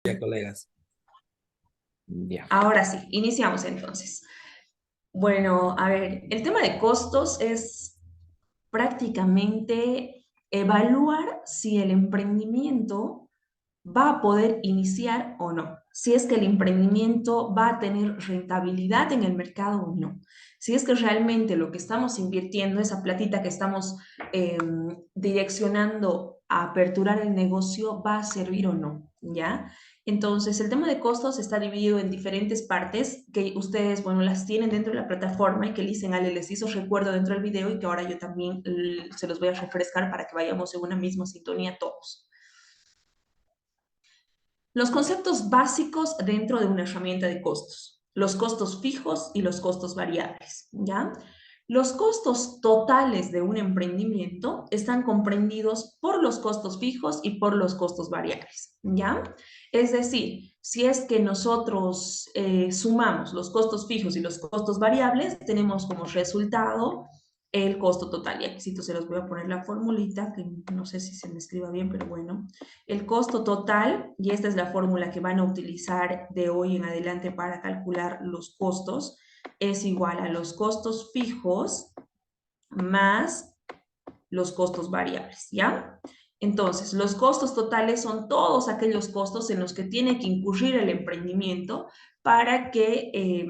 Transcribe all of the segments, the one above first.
Ya, colegas. Ya. Ahora sí, iniciamos entonces. Bueno, a ver, el tema de costos es prácticamente evaluar si el emprendimiento va a poder iniciar o no, si es que el emprendimiento va a tener rentabilidad en el mercado o no, si es que realmente lo que estamos invirtiendo, esa platita que estamos eh, direccionando a aperturar el negocio, va a servir o no, ¿ya? Entonces, el tema de costos está dividido en diferentes partes que ustedes, bueno, las tienen dentro de la plataforma y que dicen, Ale, les hizo recuerdo dentro del video y que ahora yo también se los voy a refrescar para que vayamos en una misma sintonía todos. Los conceptos básicos dentro de una herramienta de costos. Los costos fijos y los costos variables, ¿ya? Los costos totales de un emprendimiento están comprendidos por los costos fijos y por los costos variables, ¿ya? Es decir, si es que nosotros sumamos los costos fijos y los costos variables, tenemos como resultado el costo total. Y aquí sí, se los voy a poner la formulita, que no sé si se me escriba bien, pero bueno. El costo total, y esta es la fórmula que van a utilizar de hoy en adelante para calcular los costos, es igual a los costos fijos más los costos variables, ¿ya? Entonces, los costos totales son todos aquellos costos en los que tiene que incurrir el emprendimiento para que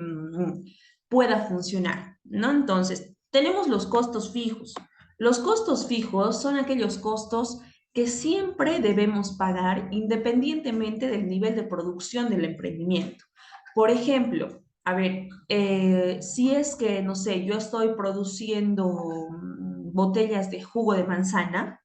pueda funcionar, ¿no? Entonces, tenemos los costos fijos. Los costos fijos son aquellos costos que siempre debemos pagar independientemente del nivel de producción del emprendimiento. Por ejemplo, a ver, si es que, no sé, yo estoy produciendo botellas de jugo de manzana,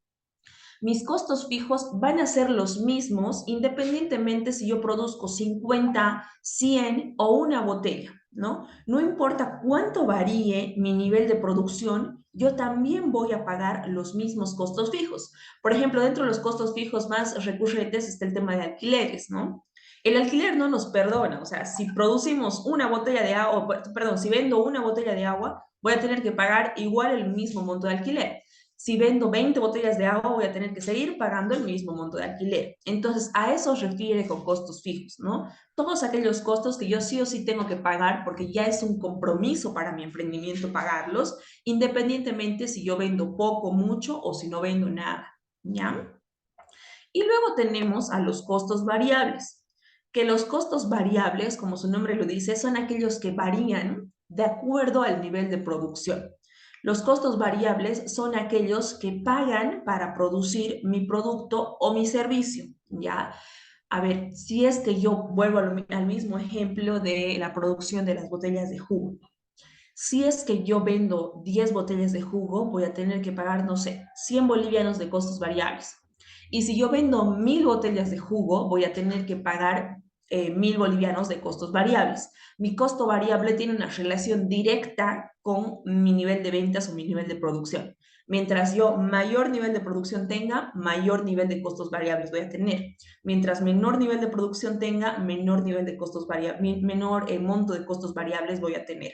mis costos fijos van a ser los mismos independientemente si yo produzco 50, 100 o una botella, ¿no? No importa cuánto varíe mi nivel de producción, yo también voy a pagar los mismos costos fijos. Por ejemplo, dentro de los costos fijos más recurrentes está el tema de alquileres, ¿no? El alquiler no nos perdona, o sea, si producimos una botella de agua, perdón, si vendo una botella de agua, voy a tener que pagar igual el mismo monto de alquiler. Si vendo 20 botellas de agua, voy a tener que seguir pagando el mismo monto de alquiler. Entonces, a eso se refiere con costos fijos, ¿no? Todos aquellos costos que yo sí o sí tengo que pagar porque ya es un compromiso para mi emprendimiento pagarlos, independientemente si yo vendo poco, mucho o si no vendo nada, ¿ya? Y luego tenemos a los costos variables, que los costos variables, como su nombre lo dice, son aquellos que varían de acuerdo al nivel de producción. Los costos variables son aquellos que pagan para producir mi producto o mi servicio, ¿ya? A ver, si es que yo vuelvo al mismo ejemplo de la producción de las botellas de jugo. Si es que yo vendo 10 botellas de jugo, voy a tener que pagar, no sé, 100 bolivianos de costos variables. Y si yo vendo 1000 botellas de jugo, voy a tener que pagar 1000 bolivianos de costos variables. Mi costo variable tiene una relación directa con mi nivel de ventas o mi nivel de producción. Mientras yo mayor nivel de producción tenga, mayor nivel de costos variables voy a tener. Mientras menor nivel de producción tenga, menor nivel de costos variables, menor monto de costos variables voy a tener.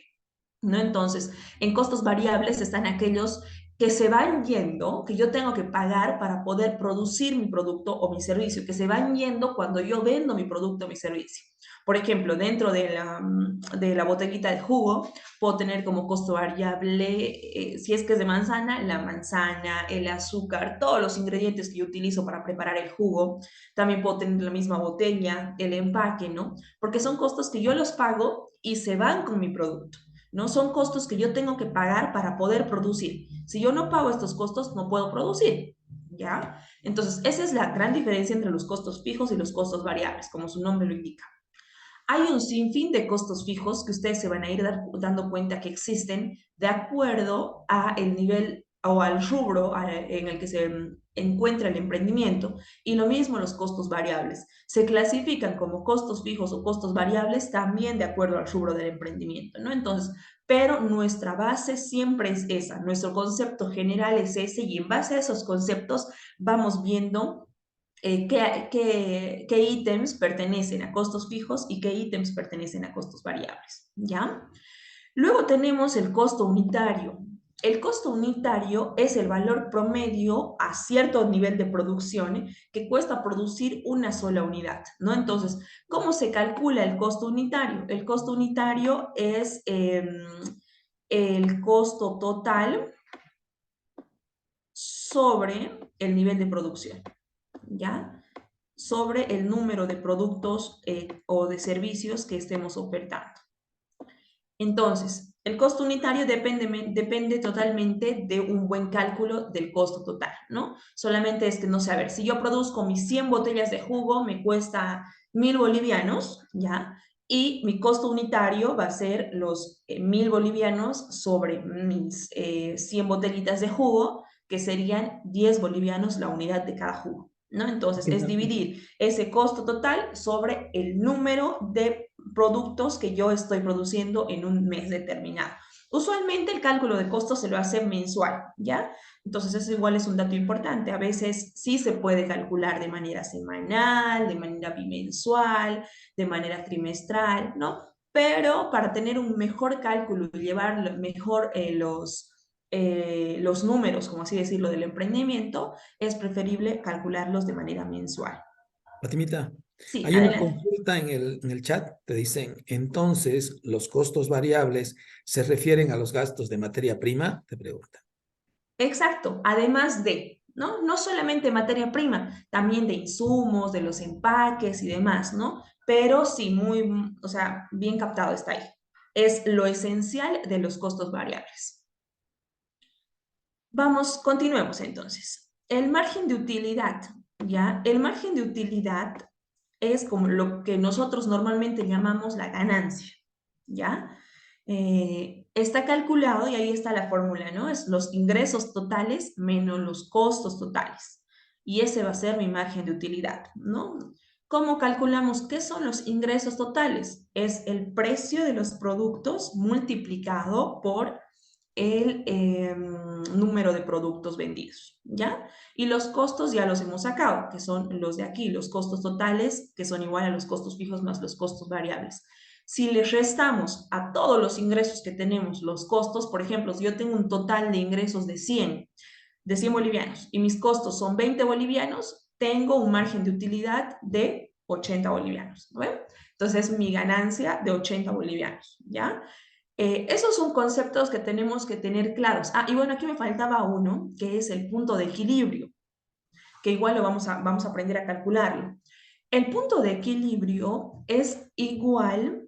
¿No? Entonces, en costos variables están aquellos que se van yendo, que yo tengo que pagar para poder producir mi producto o mi servicio, que se van yendo cuando yo vendo mi producto o mi servicio. Por ejemplo, dentro de la botellita de jugo, puedo tener como costo variable, si es que es de manzana, la manzana, el azúcar, todos los ingredientes que yo utilizo para preparar el jugo. También puedo tener la misma botella, el empaque, ¿no? Porque son costos que yo los pago y se van con mi producto. ¿No? Son costos que yo tengo que pagar para poder producir. Si yo no pago estos costos, no puedo producir, ¿ya? Entonces, esa es la gran diferencia entre los costos fijos y los costos variables, como su nombre lo indica. Hay un sinfín de costos fijos que ustedes se van a ir dando cuenta que existen de acuerdo a el nivel o al rubro en el que se encuentra el emprendimiento. Y lo mismo los costos variables. Se clasifican como costos fijos o costos variables también de acuerdo al rubro del emprendimiento, ¿no? Entonces, pero nuestra base siempre es esa, nuestro concepto general es ese y en base a esos conceptos vamos viendo qué ítems pertenecen a costos fijos y qué ítems pertenecen a costos variables, ¿ya? Luego tenemos el costo unitario. El costo unitario es el valor promedio a cierto nivel de producción que cuesta producir una sola unidad, ¿no? Entonces, ¿cómo se calcula el costo unitario? El costo unitario es el costo total sobre el nivel de producción, ¿ya? Sobre el número de productos o de servicios que estemos ofertando. Entonces, el costo unitario depende totalmente de un buen cálculo del costo total, ¿no? Solamente es que, no sé, a ver, si yo produzco mis 100 botellas de jugo, me cuesta 1000 bolivianos, ¿ya? Y mi costo unitario va a ser los 1000 bolivianos sobre mis 100 botellitas de jugo, que serían 10 bolivianos la unidad de cada jugo, ¿no? Entonces, es dividir ese costo total sobre el número de productos que yo estoy produciendo en un mes determinado. Usualmente el cálculo de costos se lo hace mensual, ¿ya? Entonces eso igual es un dato importante. A veces sí se puede calcular de manera semanal, de manera bimensual, de manera trimestral, ¿no? Pero para tener un mejor cálculo y llevar mejor los números, como así decirlo, del emprendimiento, es preferible calcularlos de manera mensual. Fatimita, Sí, hay una adelante. consulta en el chat, te dicen, entonces, ¿los costos variables se refieren a los gastos de materia prima? Te preguntan. Exacto, además de, ¿no? No solamente materia prima, también de insumos, de los empaques y demás, ¿no? Pero sí, muy, o sea, bien captado está ahí. Es lo esencial de los costos variables. Vamos, continuemos entonces. El margen de utilidad, ¿ya? El margen de utilidad es como lo que nosotros normalmente llamamos la ganancia, ¿ya? Está calculado y ahí está la fórmula, ¿no? Es los ingresos totales menos los costos totales. Y ese va a ser mi margen de utilidad, ¿no? ¿Cómo calculamos qué son los ingresos totales? Es el precio de los productos multiplicado por el número de productos vendidos, ¿ya? Y los costos ya los hemos sacado, que son los de aquí, los costos totales, que son igual a los costos fijos más los costos variables. Si le restamos a todos los ingresos que tenemos los costos, por ejemplo, si yo tengo un total de ingresos de 100 bolivianos y mis costos son 20 bolivianos, tengo un margen de utilidad de 80 bolivianos, ¿no? Entonces, mi ganancia de 80 bolivianos, ¿ya? Esos son conceptos que tenemos que tener claros. Ah, y bueno, aquí me faltaba uno, que es el punto de equilibrio, que igual lo vamos a aprender a calcularlo. El punto de equilibrio es igual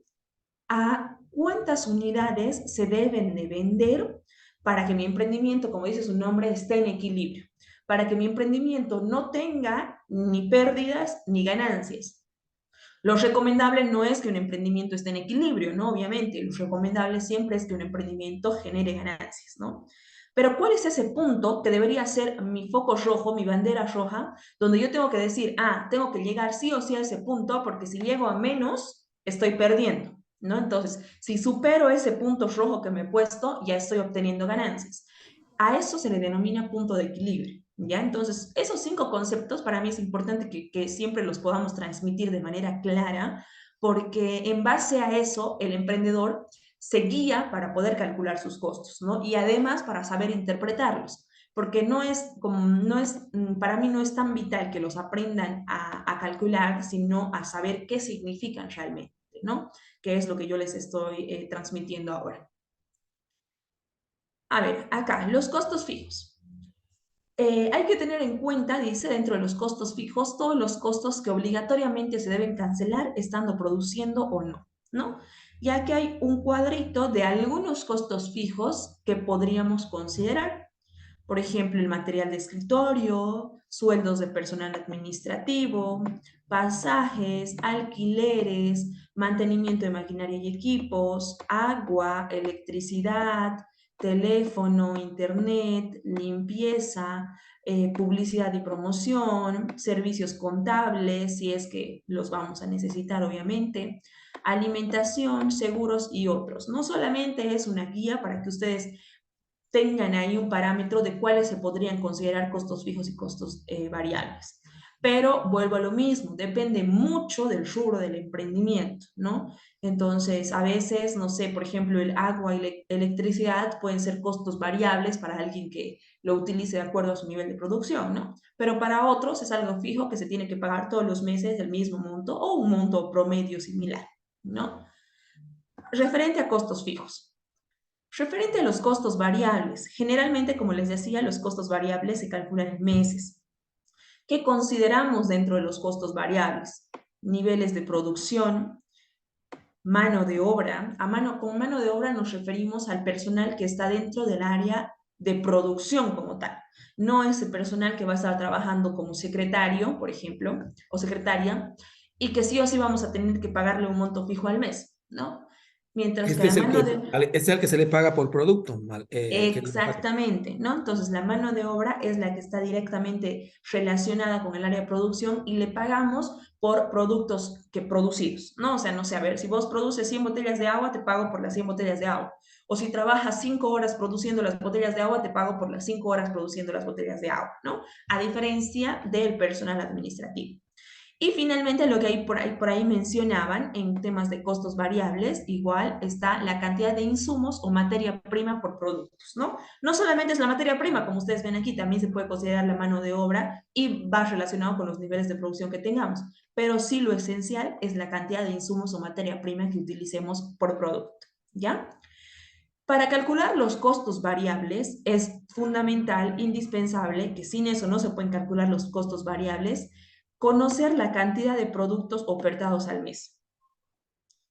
a cuántas unidades se deben de vender para que mi emprendimiento, como dice su nombre, esté en equilibrio, para que mi emprendimiento no tenga ni pérdidas ni ganancias. Lo recomendable no es que un emprendimiento esté en equilibrio, ¿no? Obviamente, lo recomendable siempre es que un emprendimiento genere ganancias, ¿no? Pero ¿cuál es ese punto que debería ser mi foco rojo, mi bandera roja, donde yo tengo que decir, ah, tengo que llegar sí o sí a ese punto, porque si llego a menos, estoy perdiendo, ¿no? Entonces, si supero ese punto rojo que me he puesto, ya estoy obteniendo ganancias. A eso se le denomina punto de equilibrio. ¿Ya? Entonces, esos 5 conceptos para mí es importante que siempre los podamos transmitir de manera clara, porque en base a eso el emprendedor se guía para poder calcular sus costos, ¿no? Y además para saber interpretarlos, porque para mí no es tan vital que los aprendan a calcular, sino a saber qué significan realmente, ¿no? Que es lo que yo les estoy transmitiendo ahora. A ver, acá, los costos fijos. Hay que tener en cuenta, dice, dentro de los costos fijos, todos los costos que obligatoriamente se deben cancelar estando produciendo o no, ¿no? Ya que hay un cuadrito de algunos costos fijos que podríamos considerar. Por ejemplo, el material de escritorio, sueldos de personal administrativo, pasajes, alquileres, mantenimiento de maquinaria y equipos, agua, electricidad, teléfono, internet, limpieza, publicidad y promoción, servicios contables, si es que los vamos a necesitar, obviamente, alimentación, seguros y otros. No solamente es una guía para que ustedes tengan ahí un parámetro de cuáles se podrían considerar costos fijos y costos variables. pero vuelvo a lo mismo, depende mucho del rubro del emprendimiento, ¿no? Entonces, a veces, no sé, por ejemplo, el agua y la electricidad pueden ser costos variables para alguien que lo utilice de acuerdo a su nivel de producción, ¿no? Pero para otros es algo fijo que se tiene que pagar todos los meses del mismo monto o un monto promedio similar, ¿no? Referente a costos fijos. Referente a los costos variables, generalmente, como les decía, los costos variables se calculan en meses. ¿Qué consideramos dentro de los costos variables? Niveles de producción, mano de obra. Con mano de obra nos referimos al personal que está dentro del área de producción como tal. No ese personal que va a estar trabajando como secretario, por ejemplo, o secretaria, y que sí o sí vamos a tener que pagarle un monto fijo al mes, ¿no? Mientras que Este la es el mano que, de... este es el que se le paga por producto, Exactamente, ¿no? Entonces, la mano de obra es la que está directamente relacionada con el área de producción y le pagamos por productos que producidos, ¿no? O sea, no sé, a ver, si vos produces 100 botellas de agua, te pago por las 100 botellas de agua. O si trabajas 5 horas produciendo las botellas de agua, te pago por las 5 horas produciendo las botellas de agua, ¿no? A diferencia del personal administrativo. Y finalmente, lo que hay por ahí mencionaban en temas de costos variables, igual está la cantidad de insumos o materia prima por productos, ¿no? No solamente es la materia prima, como ustedes ven aquí, también se puede considerar la mano de obra y va relacionado con los niveles de producción que tengamos, pero sí lo esencial es la cantidad de insumos o materia prima que utilicemos por producto, ¿ya? Para calcular los costos variables es fundamental, indispensable, que sin eso no se pueden calcular los costos variables, conocer la cantidad de productos ofertados al mes.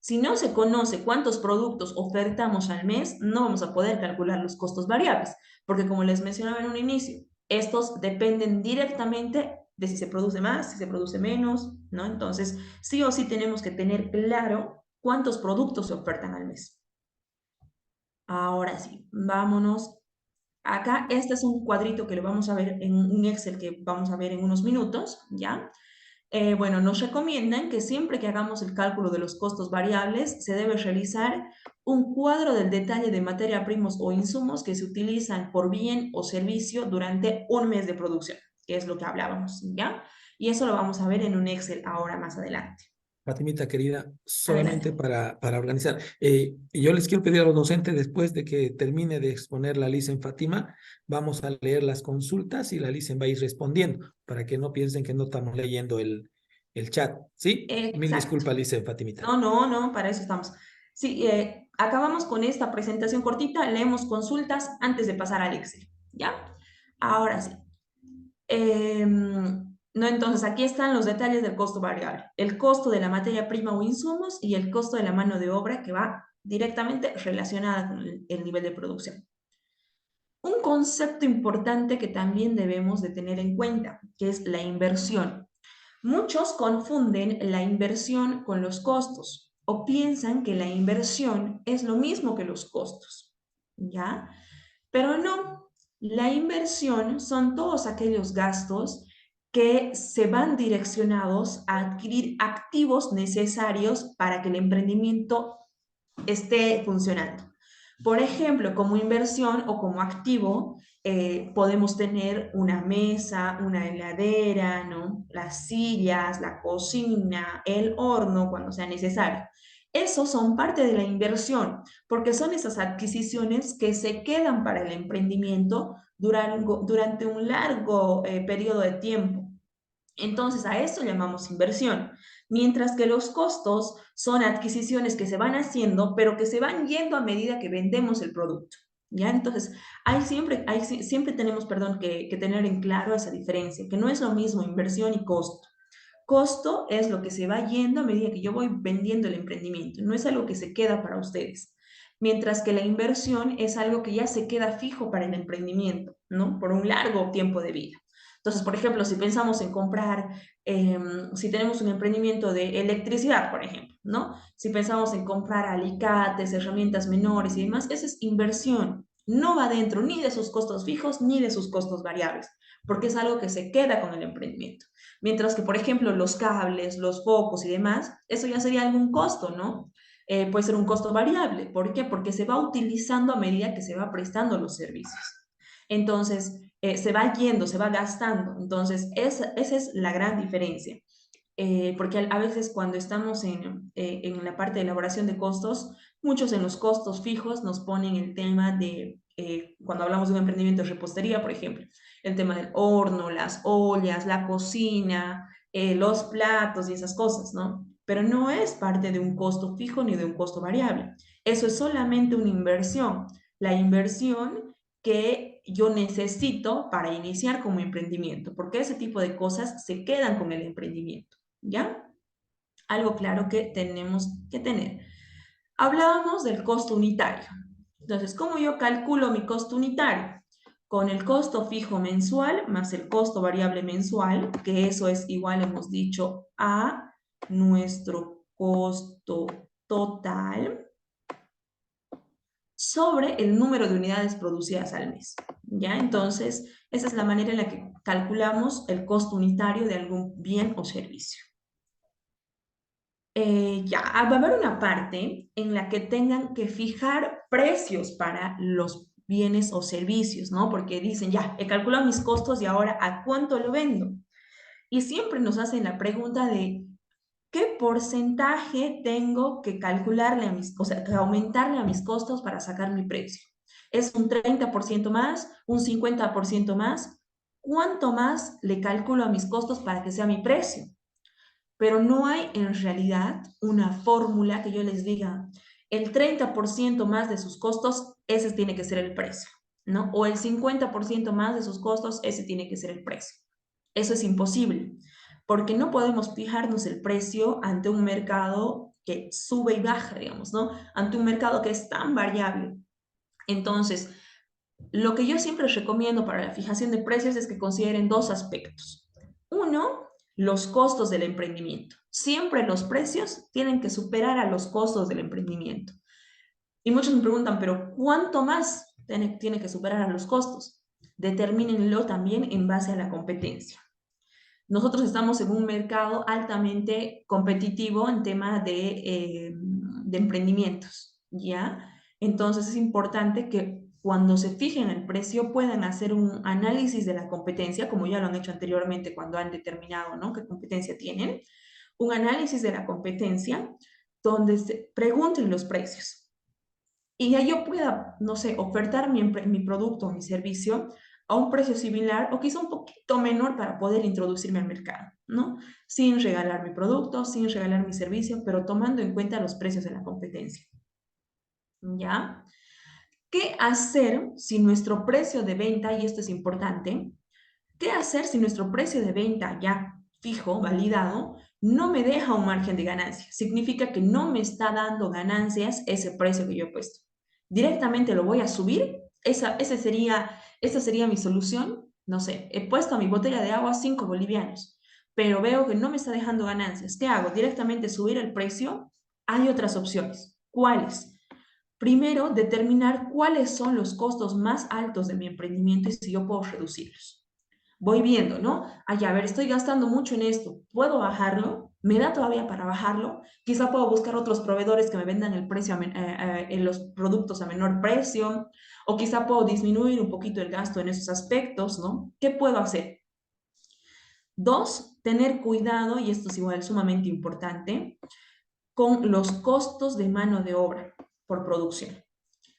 Si no se conoce cuántos productos ofertamos al mes, no vamos a poder calcular los costos variables, porque como les mencionaba en un inicio, estos dependen directamente de si se produce más, si se produce menos, ¿no? Entonces, sí o sí tenemos que tener claro cuántos productos se ofertan al mes. Ahora sí, vámonos. Acá, este es un cuadrito que lo vamos a ver en un Excel que vamos a ver en unos minutos, ¿ya? Bueno, nos recomiendan que siempre que hagamos el cálculo de los costos variables, se debe realizar un cuadro del detalle de materia primos o insumos que se utilizan por bien o servicio durante un mes de producción, que es lo que hablábamos, ¿ya? Y eso lo vamos a ver en un Excel ahora más adelante. Fatimita querida, solamente Adelante. para organizar. Yo les quiero pedir a los docentes, después de que termine de exponer la Licen Fátima, vamos a leer las consultas y la Licen va a ir respondiendo, para que no piensen que no estamos leyendo el chat. ¿Sí? Mil Exacto. disculpas, Licen Fatimita. No, para eso estamos. Sí, acabamos con esta presentación cortita, leemos consultas antes de pasar al Excel, ¿ya? Ahora sí. No, entonces aquí están los detalles del costo variable. El costo de la materia prima o insumos y el costo de la mano de obra que va directamente relacionada con el nivel de producción. Un concepto importante que también debemos de tener en cuenta, que es la inversión. Muchos confunden la inversión con los costos o piensan que la inversión es lo mismo que los costos, ¿ya? Pero no, la inversión son todos aquellos gastos que se van direccionados a adquirir activos necesarios para que el emprendimiento esté funcionando. Por ejemplo, como inversión o como activo, podemos tener una mesa, una heladera, ¿no? Las sillas, la cocina, el horno cuando sea necesario. Esos son parte de la inversión, porque son esas adquisiciones que se quedan para el emprendimiento durante un largo periodo de tiempo. Entonces, a eso llamamos inversión, mientras que los costos son adquisiciones que se van haciendo, pero que se van yendo a medida que vendemos el producto. ¿Ya? Entonces, siempre tenemos, perdón, que tener en claro esa diferencia, que no es lo mismo inversión y costo. Costo es lo que se va yendo a medida que yo voy vendiendo el emprendimiento, no es algo que se queda para ustedes. Mientras que la inversión es algo que ya se queda fijo para el emprendimiento, ¿no? Por un largo tiempo de vida. Entonces, por ejemplo, si pensamos en comprar, si tenemos un emprendimiento de electricidad, por ejemplo, ¿no? Si pensamos en comprar alicates, herramientas menores y demás, esa es inversión. No va dentro ni de sus costos fijos ni de sus costos variables, porque es algo que se queda con el emprendimiento. Mientras que, por ejemplo, los cables, los focos y demás, eso ya sería algún costo, ¿no? Puede ser un costo variable. ¿Por qué? Porque se va utilizando a medida que se va prestando los servicios. Entonces, se va yendo, se va gastando. Entonces, esa es la gran diferencia. Porque a veces cuando estamos en la parte de elaboración de costos, muchos en los costos fijos nos ponen el tema de, cuando hablamos de un emprendimiento de repostería, por ejemplo, el tema del horno, las ollas, la cocina, los platos y esas cosas, ¿no? Pero no es parte de un costo fijo ni de un costo variable. Eso es solamente una inversión. La inversión que yo necesito para iniciar como emprendimiento, porque ese tipo de cosas se quedan con el emprendimiento. ¿Ya? Algo claro que tenemos que tener. Hablábamos del costo unitario. Entonces, ¿cómo yo calculo mi costo unitario? Con el costo fijo mensual más el costo variable mensual, que eso es igual, hemos dicho, a nuestro costo total sobre el número de unidades producidas al mes. ¿Ya? Entonces, esa es la manera en la que calculamos el costo unitario de algún bien o servicio. Va a haber una parte en la que tengan que fijar precios para los bienes o servicios, ¿no? Porque dicen, ya, he calculado mis costos y ahora ¿a cuánto lo vendo? Y siempre nos hacen la pregunta de, ¿qué porcentaje tengo que calcularle a mis, o sea, que aumentarle a mis costos para sacar mi precio? ¿Es un 30% más? ¿Un 50% más? ¿Cuánto más le calculo a mis costos para que sea mi precio? Pero no hay en realidad una fórmula que yo les diga, el 30% más de sus costos, ese tiene que ser el precio, ¿no? O el 50% más de sus costos, ese tiene que ser el precio. Eso es imposible, porque no podemos fijarnos el precio ante un mercado que sube y baja, digamos, ¿no? Ante un mercado que es tan variable. Entonces, lo que yo siempre recomiendo para la fijación de precios es que consideren dos aspectos. Uno, los costos del emprendimiento. Siempre los precios tienen que superar a los costos del emprendimiento. Y muchos me preguntan, pero ¿cuánto más tiene que superar a los costos? Determínenlo también en base a la competencia. Nosotros estamos en un mercado altamente competitivo en tema de emprendimientos, ¿ya? Entonces es importante que cuando se fijen el precio puedan hacer un análisis de la competencia, como ya lo han hecho anteriormente cuando han determinado, ¿no?, qué competencia tienen, un análisis de la competencia donde se pregunten los precios. Y ya yo pueda, no sé, ofertar mi producto o mi servicio a un precio similar o quizá un poquito menor para poder introducirme al mercado, ¿no? Sin regalar mi producto, sin regalar mi servicio, pero tomando en cuenta los precios de la competencia. ¿Ya? ¿Qué hacer si nuestro precio de venta, y esto es importante, qué hacer si nuestro precio de venta ya fijo, validado, no me deja un margen de ganancia? Significa que no me está dando ganancias ese precio que yo he puesto. Directamente lo voy a subir. Esa sería mi solución. No sé, he puesto a mi botella de agua 5 bolivianos, pero veo que no me está dejando ganancias. ¿Qué hago? Directamente subir el precio. Hay otras opciones. ¿Cuáles? Primero, determinar cuáles son los costos más altos de mi emprendimiento y si yo puedo reducirlos. Voy viendo, ¿no? Ay, a ver, estoy gastando mucho en esto, ¿puedo bajarlo? ¿Me da todavía para bajarlo? Quizá puedo buscar otros proveedores que me vendan el precio en los productos a menor precio, o quizá puedo disminuir un poquito el gasto en esos aspectos, ¿no? ¿Qué puedo hacer? Dos, tener cuidado, y esto es igual sumamente importante, con los costos de mano de obra por producción.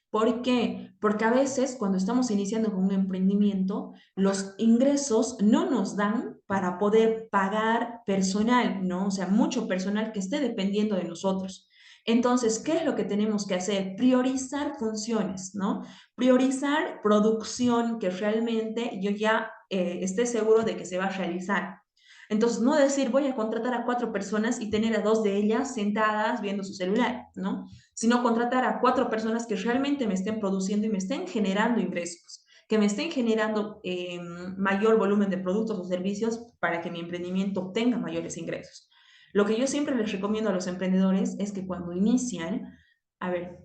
¿Por qué? Porque a veces cuando estamos iniciando con un emprendimiento, los ingresos no nos dan para poder pagar personal, ¿no? O sea, mucho personal que esté dependiendo de nosotros. Entonces, ¿qué es lo que tenemos que hacer? Priorizar funciones, ¿no? Priorizar producción que realmente yo ya esté seguro de que se va a realizar. Entonces, no decir, voy a contratar a 4 personas y tener a 2 de ellas sentadas viendo su celular, ¿no? Sino contratar a 4 personas que realmente me estén produciendo y me estén generando ingresos, que me estén generando mayor volumen de productos o servicios para que mi emprendimiento obtenga mayores ingresos. Lo que yo siempre les recomiendo a los emprendedores es que cuando inician, a ver,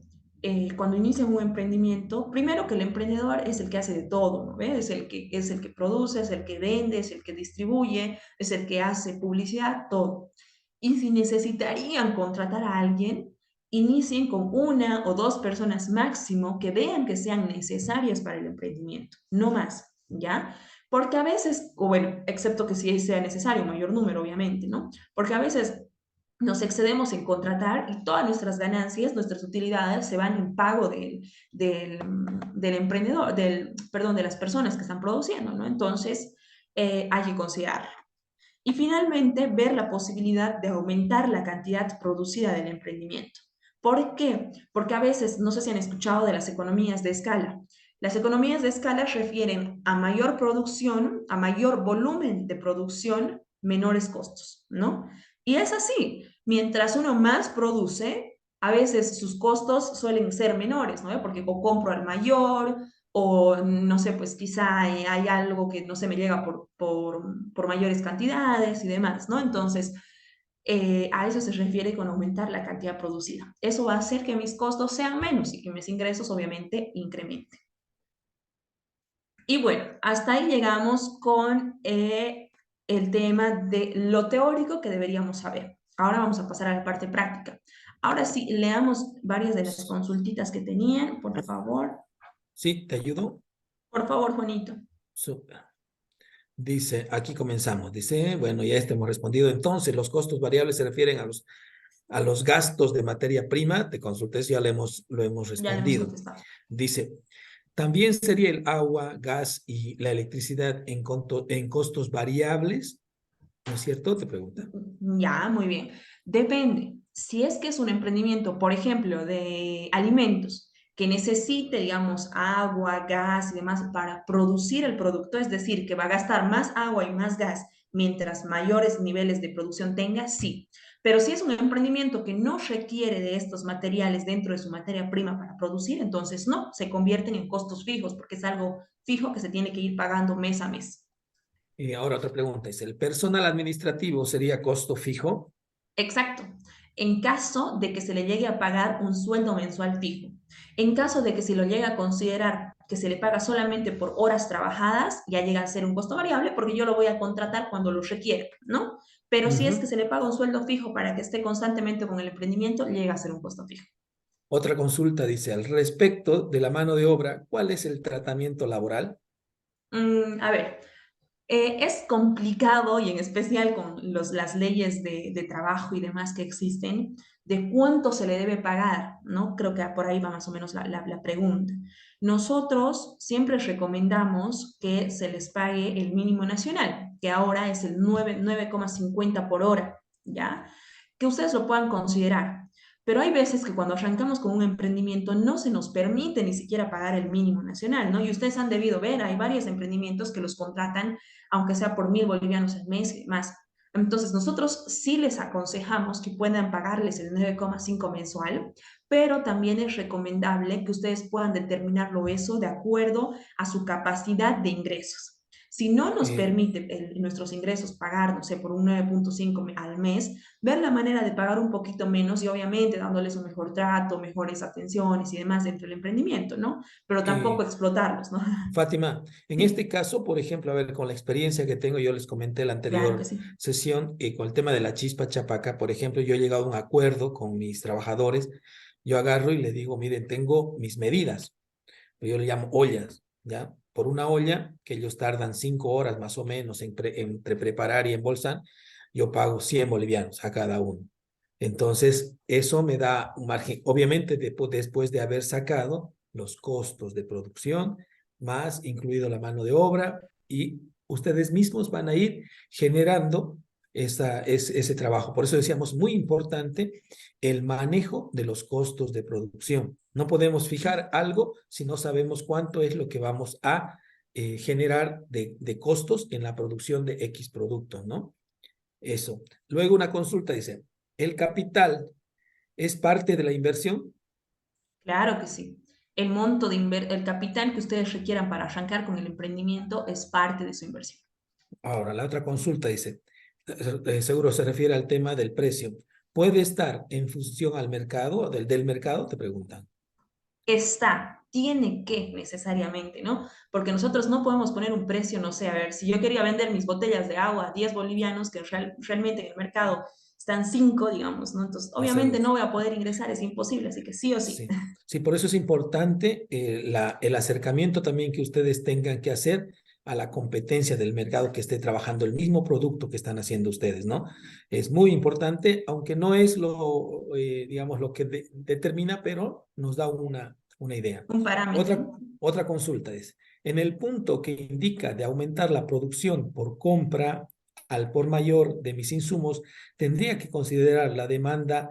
cuando inician un emprendimiento, primero que el emprendedor es el que hace de todo, ¿no? Es el que produce, es el que vende, es el que distribuye, es el que hace publicidad, todo. Y si necesitarían contratar a alguien, inicien con 1 o 2 personas máximo que vean que sean necesarias para el emprendimiento, no más. ¿ya? Porque a veces, o bueno, excepto que sí sea necesario, mayor número, obviamente, ¿no? Porque a veces nos excedemos en contratar y todas nuestras ganancias, nuestras utilidades se van en pago del emprendedor, perdón, de las personas que están produciendo, ¿no? Entonces, hay que considerarlo. Y finalmente, ver la posibilidad de aumentar la cantidad producida del emprendimiento. ¿Por qué? Porque a veces, no sé si han escuchado de las economías de escala. Las economías de escala refieren a mayor producción, a mayor volumen de producción, menores costos, ¿no? Y es así, mientras uno más produce, a veces sus costos suelen ser menores, ¿no? Porque o compro al mayor, o no sé, pues quizá hay algo que no se me llega por mayores cantidades y demás, ¿no? Entonces, a eso se refiere con aumentar la cantidad producida. Eso va a hacer que mis costos sean menos y que mis ingresos obviamente incrementen. Y bueno, hasta ahí llegamos con el tema de lo teórico que deberíamos saber. Ahora vamos a pasar a la parte práctica. Ahora sí, leamos varias de las consultitas que tenían, por favor. Sí, ¿te ayudo? Por favor, Juanito. Súper. Dice, aquí comenzamos. Dice, bueno, ya hemos respondido. Entonces, los costos variables se refieren a los gastos de materia prima. Te consulté, eso ya lo hemos Ya le hemos respondido. contestado. Dice, también sería el agua, gas y la electricidad en costos variables, ¿no es cierto? Te pregunta. Ya, muy bien. Depende. Si es que es un emprendimiento, por ejemplo, de alimentos, que necesite, digamos, agua, gas y demás para producir el producto, es decir, que va a gastar más agua y más gas mientras mayores niveles de producción tenga, sí. Pero si es un emprendimiento que no requiere de estos materiales dentro de su materia prima para producir, entonces no, se convierten en costos fijos porque es algo fijo que se tiene que ir pagando mes a mes. Y ahora otra pregunta es, ¿el personal administrativo sería costo fijo? Exacto. En caso de que se le llegue a pagar un sueldo mensual fijo. En caso de que se lo llegue a considerar que se le paga solamente por horas trabajadas, ya llega a ser un costo variable porque yo lo voy a contratar cuando lo requiera, ¿no? Pero si es que Ujú. se le paga un sueldo fijo para que esté constantemente con el emprendimiento, llega a ser un costo fijo. Otra consulta dice, al respecto de la mano de obra, ¿cuál es el tratamiento laboral? A ver, es complicado y en especial con las leyes de trabajo y demás que existen, de cuánto se le debe pagar, ¿no? Creo que por ahí va más o menos la pregunta. Nosotros siempre recomendamos que se les pague el mínimo nacional, que ahora es el 9,50 por hora, ¿ya? Que ustedes lo puedan considerar. Pero hay veces que cuando arrancamos con un emprendimiento no se nos permite ni siquiera pagar el mínimo nacional, ¿no? Y ustedes han debido ver, hay varios emprendimientos que los contratan aunque sea por 1.000 bolivianos al mes y demás. Entonces, nosotros sí les aconsejamos que puedan pagarles el 9,5 mensual, pero también es recomendable que ustedes puedan determinarlo eso de acuerdo a su capacidad de ingresos. Si no nos Eh, permite nuestros ingresos pagar, no sé, por un 9,5 al mes, ver la manera de pagar un poquito menos y obviamente dándoles un mejor trato, mejores atenciones y demás dentro del emprendimiento, ¿no? Pero tampoco eh, explotarlos, ¿no? Fátima, en este Sí, caso, por ejemplo, a ver, con la experiencia que tengo, yo les comenté en la claro que anterior sí. sesión, con el tema de la chispa chapaca, por ejemplo, yo he llegado a un acuerdo con mis trabajadores, yo agarro y le digo, miren, tengo mis medidas, yo le llamo ollas, ¿ya? Por una olla, que ellos tardan 5 horas más o menos entre preparar y embolsar, yo pago 100 bolivianos a cada uno. Entonces, eso me da un margen, obviamente después de haber sacado los costos de producción, más incluido la mano de obra, y ustedes mismos van a ir generando ese trabajo. Por eso decíamos, muy importante el manejo de los costos de producción. No podemos fijar algo si no sabemos cuánto es lo que vamos a generar de costos en la producción de X productos, ¿no? Eso. Luego una consulta dice, ¿el capital es parte de la inversión? Claro que sí. El monto el capital que ustedes requieran para arrancar con el emprendimiento es parte de su inversión. Ahora, la otra consulta dice, seguro se refiere al tema del precio. ¿Puede estar en función al mercado, del mercado? Te preguntan. Tiene que necesariamente, ¿no? Porque nosotros no podemos poner un precio, no sé, a ver, si yo quería vender mis botellas de agua a 10 bolivianos, que realmente en el mercado están 5, digamos, ¿no? Entonces, obviamente Seguro. no voy a poder ingresar, es imposible, así que sí o sí. Sí, sí, por eso es importante el acercamiento también que ustedes tengan que hacer a la competencia del mercado que esté trabajando el mismo producto que están haciendo ustedes, ¿no? Es muy importante, aunque no es digamos, lo que determina, pero nos da una idea. Un parámetro. Otra consulta es, en el punto que indica de aumentar la producción por compra al por mayor de mis insumos, ¿tendría que considerar la demanda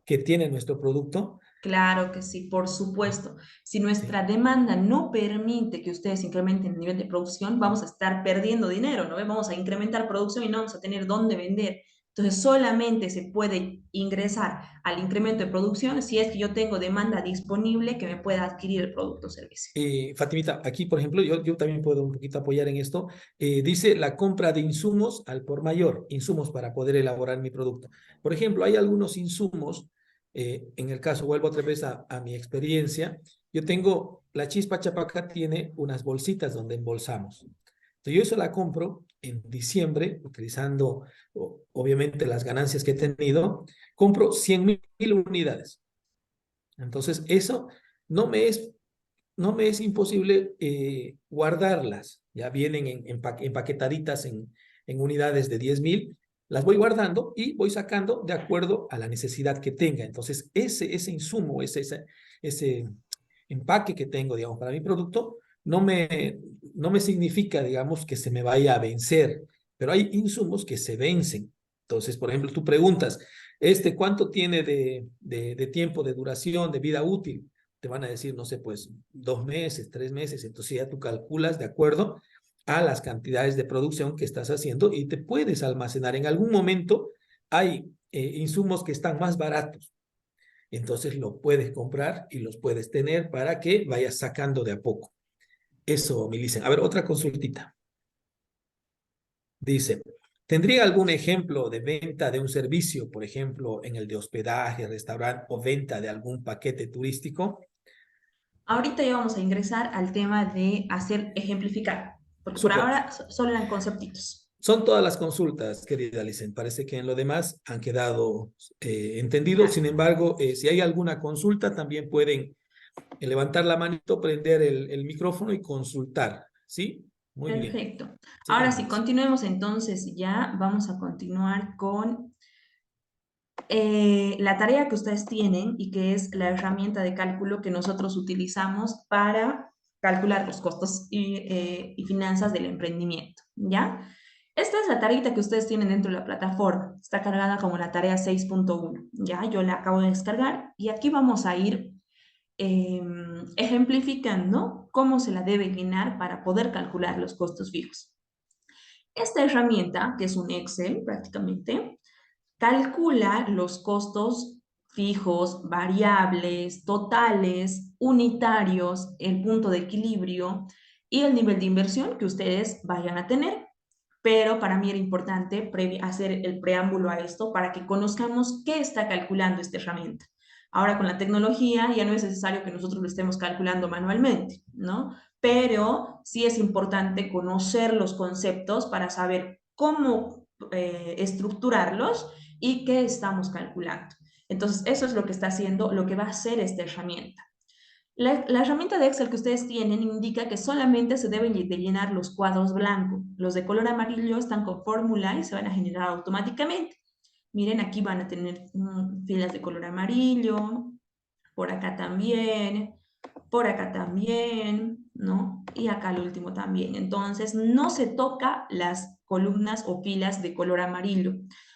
que tiene nuestro producto? Claro que sí, por supuesto. Si Sí. nuestra demanda no permite que ustedes incrementen el nivel de producción, vamos a estar perdiendo dinero, ¿no? Vamos a incrementar producción y no vamos a tener dónde vender. Entonces, solamente se puede ingresar al incremento de producción si es que yo tengo demanda disponible que me pueda adquirir el producto o servicio. Fatimita, aquí, por ejemplo, yo también puedo un poquito apoyar en esto. Dice la compra de insumos al por mayor, insumos para poder elaborar mi producto. Por ejemplo, hay algunos insumos, en el caso, vuelvo otra vez a mi experiencia, yo tengo, la chispa chapaca tiene unas bolsitas donde embolsamos. Entonces, yo eso la compro en diciembre, utilizando obviamente las ganancias que he tenido, compro 100.000 unidades. Entonces, eso no me es imposible guardarlas. Ya vienen empaquetaditas en unidades de 10.000. Las voy guardando y voy sacando de acuerdo a la necesidad que tenga. Entonces, ese insumo, ese empaque que tengo, digamos, para mi producto, no me significa, digamos, que se me vaya a vencer, pero hay insumos que se vencen. Entonces, por ejemplo, tú preguntas, ¿cuánto tiene de tiempo de duración, de vida útil? Te van a decir, no sé, pues 2 meses, 3 meses, entonces ya tú calculas de acuerdo a las cantidades de producción que estás haciendo y te puedes almacenar. En algún momento hay insumos que están más baratos, entonces lo puedes comprar y los puedes tener para que vayas sacando de a poco. Eso, Milicen. A ver, otra consultita. Dice, ¿tendría algún ejemplo de venta de un servicio, por ejemplo, en el de hospedaje, restaurante o venta de algún paquete turístico? Ahorita ya vamos a ingresar al tema de hacer ejemplificar, porque por Súper. ahora solo eran conceptitos. Son todas las consultas, querida Licen. Parece que en lo demás han quedado entendidos. Sin Ya, embargo, si hay alguna consulta, también pueden levantar la manito, prender el micrófono y consultar. ¿Sí? Muy bien. perfecto. Ahora sí, Sigamos. continuemos entonces ya. Vamos a continuar con la tarea que ustedes tienen y que es la herramienta de cálculo que nosotros utilizamos para calcular los costos y finanzas del emprendimiento, ¿ya? Esta es la tareita que ustedes tienen dentro de la plataforma. Está cargada como la tarea 6.1, ¿ya? Yo la acabo de descargar y aquí vamos a ir ejemplificando cómo se la debe llenar para poder calcular los costos fijos. Esta herramienta, que es un Excel prácticamente, calcula los costos fijos, variables, totales, unitarios, el punto de equilibrio y el nivel de inversión que ustedes vayan a tener. Pero para mí era importante hacer el preámbulo a esto para que conozcamos qué está calculando esta herramienta. Ahora con la tecnología ya no es necesario que nosotros lo estemos calculando manualmente, ¿no? Pero sí es importante conocer los conceptos para saber cómo estructurarlos y qué estamos calculando. Entonces, eso es lo que está haciendo, lo que va a hacer esta herramienta. La herramienta de Excel que ustedes tienen indica que solamente se deben de llenar los cuadros blancos. Los de color amarillo están con fórmula y se van a generar automáticamente. Miren, aquí van a tener filas de color amarillo, por acá también, ¿no? Y acá el último también. Entonces, no se toca las columnas o filas de color amarillo,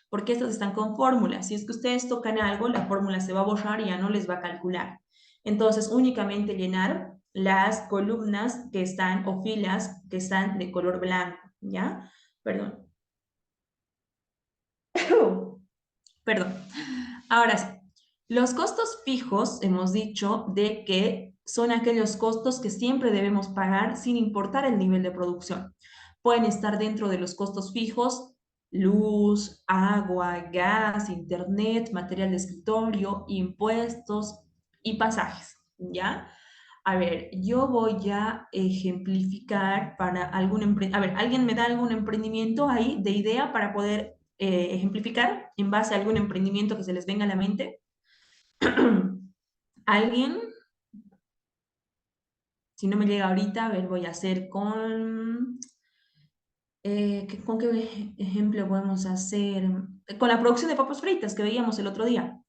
porque estas están con fórmula. Si es que ustedes tocan algo, la fórmula se va a borrar y ya no les va a calcular. Entonces, únicamente llenar las columnas que están o filas que están de color blanco, ¿ya? Perdón. Perdón. Ahora sí, los costos fijos, hemos dicho, de que son aquellos costos que siempre debemos pagar sin importar el nivel de producción. Pueden estar dentro de los costos fijos, luz, agua, gas, internet, material de escritorio, impuestos y pasajes, ¿ya? A ver, yo voy a ejemplificar para algún emprendimiento. A ver, ¿alguien me da algún emprendimiento ahí de idea para poder ejemplificar en base a algún emprendimiento que se les venga a la mente? ¿Alguien? Si no me llega ahorita, a ver, voy a hacer con ¿Con qué ejemplo podemos hacer? Con la producción de papas fritas que veíamos el otro día.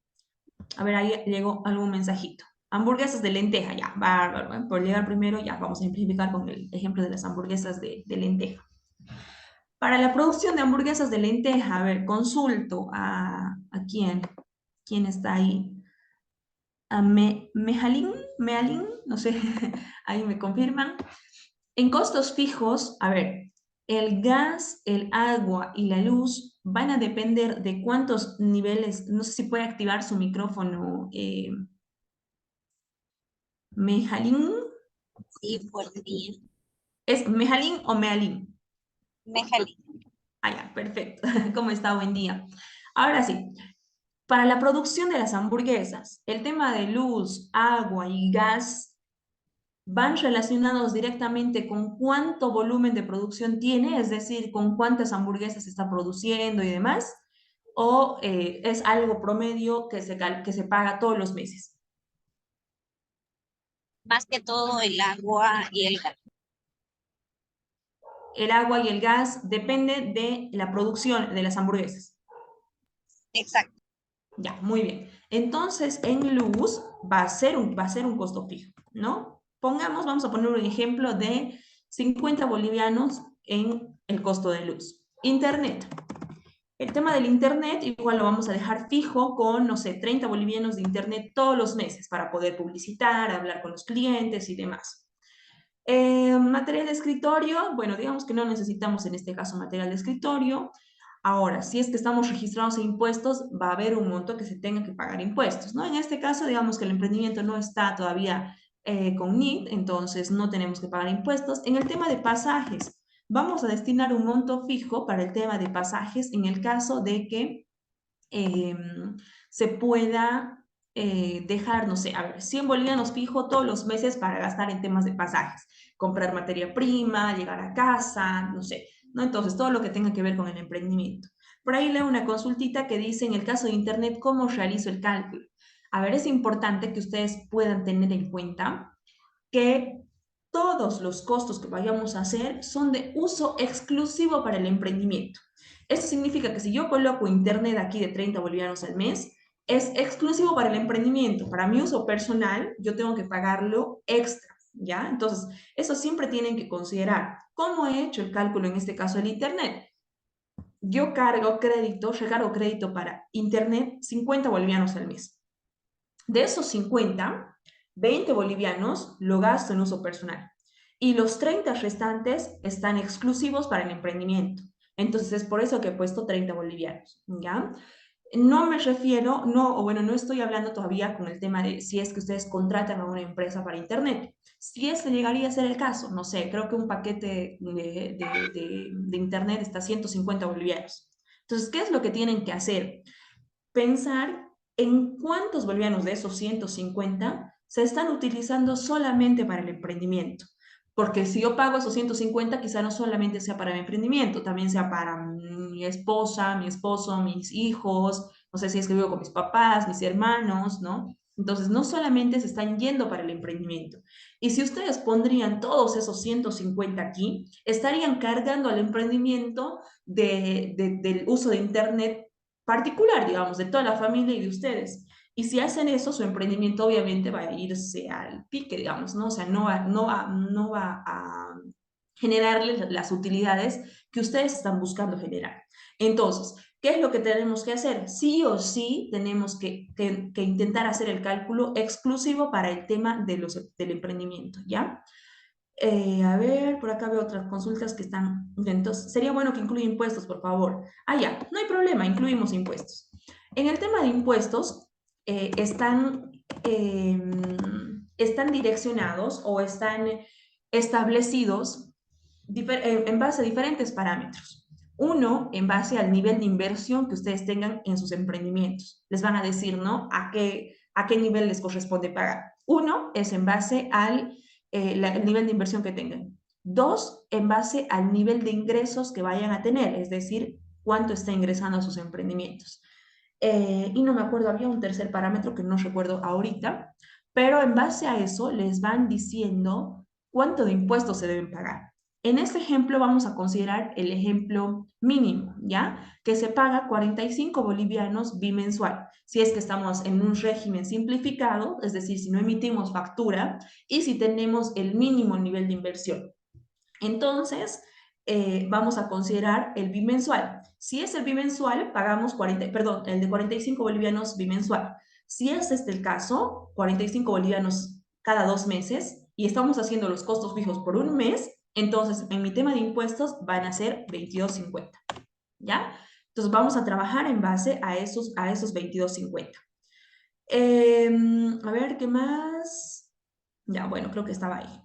A ver, ahí llegó algún mensajito. Hamburguesas de lenteja, ya, bárbaro. Por llegar primero, ya, vamos a simplificar con el ejemplo de las hamburguesas de lenteja. Para la producción de hamburguesas de lenteja, a ver, consulto a quién. ¿Quién está ahí? A Mejalín, no sé, ahí me confirman. En costos fijos, a ver, el gas, el agua y la luz van a depender de cuántos niveles, no sé si puede activar su micrófono, Mejalín, Sí, buen día. ¿es Mejalín o Mealín? Mejali. Ah, ya, perfecto. ¿Cómo está? Buen día. Ahora sí, para la producción de las hamburguesas, el tema de luz, agua y gas van relacionados directamente con cuánto volumen de producción tiene, es decir, con cuántas hamburguesas se está produciendo y demás, o es algo promedio que se paga todos los meses. Más que todo el agua y el gas. El agua y el gas depende de la producción de las hamburguesas. Exacto. Ya, muy bien. Entonces, en luz va a ser un costo fijo, ¿no? Pongamos, vamos a poner un ejemplo de 50 bolivianos en el costo de luz. Internet. El tema del internet igual lo vamos a dejar fijo con, no sé, 30 bolivianos de internet todos los meses para poder publicitar, hablar con los clientes y demás. Material de escritorio, bueno, digamos que no necesitamos en este caso material de escritorio. Ahora, si es que estamos registrados en impuestos, va a haber un monto que se tenga que pagar impuestos, ¿no? En este caso, digamos que el emprendimiento no está todavía con NIT, entonces no tenemos que pagar impuestos. En el tema de pasajes, vamos a destinar un monto fijo para el tema de pasajes en el caso de que eh, se pueda dejar, no sé, a ver, 100 bolivianos fijo todos los meses para gastar en temas de pasajes, comprar materia prima, llegar a casa, no sé, ¿no? Entonces, todo lo que tenga que ver con el emprendimiento. Por ahí leo una consultita que dice, en el caso de Internet, ¿cómo realizo el cálculo? A ver, es importante que ustedes puedan tener en cuenta que todos los costos que vayamos a hacer son de uso exclusivo para el emprendimiento. Esto significa que si yo coloco internet aquí de 30 bolivianos al mes, es exclusivo para el emprendimiento. Para mi uso personal, yo tengo que pagarlo extra, ¿ya? Entonces, eso siempre tienen que considerar. ¿Cómo he hecho el cálculo en este caso del internet? Yo recargo crédito para internet 50 bolivianos al mes. De esos 50, 20 bolivianos lo gasto en uso personal y los 30 restantes están exclusivos para el emprendimiento. Entonces es por eso que he puesto 30 bolivianos, ¿ya? No me refiero, no, o bueno, no estoy hablando todavía con el tema de si es que ustedes contratan a una empresa para internet. Si es que llegaría a ser el caso, no sé, creo que un paquete de internet está a 150 bolivianos. Entonces, ¿qué es lo que tienen que hacer? Pensar en cuántos bolivianos de esos 150 se están utilizando solamente para el emprendimiento. Porque si yo pago esos 150, quizá no solamente sea para mi emprendimiento, también sea para mi esposa, mi esposo, mis hijos, no sé si es que vivo con mis papás, mis hermanos, ¿no? Entonces, no solamente se están yendo para el emprendimiento. Y si ustedes pondrían todos esos 150 aquí, estarían cargando al emprendimiento del uso de Internet particular, digamos, de toda la familia y de ustedes. Y si hacen eso, su emprendimiento obviamente va a irse al pique, digamos, ¿no? O sea, no va a generarles las utilidades que ustedes están buscando generar. Entonces, ¿qué es lo que tenemos que hacer? Sí o sí tenemos que intentar hacer el cálculo exclusivo para el tema del emprendimiento, ¿ya? A ver, por acá veo otras consultas que están. Entonces, sería bueno que incluya impuestos, por favor. Ah, ya, no hay problema, incluimos impuestos. En el tema de impuestos, están direccionados o están establecidos en base a diferentes parámetros. Uno, en base al nivel de inversión que ustedes tengan en sus emprendimientos. Les van a decir, ¿no? A qué nivel les corresponde pagar. Uno es en base al el nivel de inversión que tengan. Dos, en base al nivel de ingresos que vayan a tener, es decir, cuánto está ingresando a sus emprendimientos. Y no me acuerdo, había un tercer parámetro que no recuerdo ahorita, pero en base a eso les van diciendo cuánto de impuestos se deben pagar. En este ejemplo vamos a considerar el ejemplo mínimo, ¿ya? Que se paga 45 bolivianos bimensual. Si es que estamos en un régimen simplificado, es decir, si no emitimos factura y si tenemos el mínimo nivel de inversión. Entonces, vamos a considerar el bimensual. Si es el bimensual, pagamos el de 45 bolivianos bimensual. Si es este el caso, 45 bolivianos cada 2 meses, y estamos haciendo los costos fijos por un mes, entonces en mi tema de impuestos van a ser 22.50, ¿ya? Entonces vamos a trabajar en base a esos 22.50. A ver, ¿qué más? Ya, bueno, creo que estaba ahí.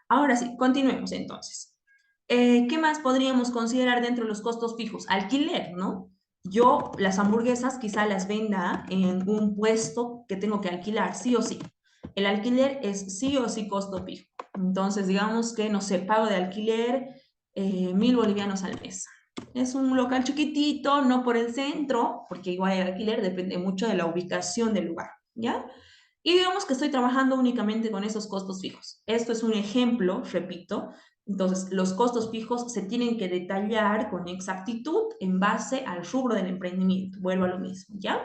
Ahora sí, continuemos entonces. ¿Qué más podríamos considerar dentro de los costos fijos? Alquiler, ¿no? Yo las hamburguesas quizá las venda en un puesto que tengo que alquilar, sí o sí. El alquiler es sí o sí costo fijo. Entonces, digamos que, no sé, pago de alquiler 1.000 bolivianos al mes. Es un local chiquitito, no por el centro, porque igual el alquiler depende mucho de la ubicación del lugar, ¿ya? Y digamos que estoy trabajando únicamente con esos costos fijos. Esto es un ejemplo, repito. Entonces, los costos fijos se tienen que detallar con exactitud en base al rubro del emprendimiento. Vuelvo a lo mismo, ¿ya?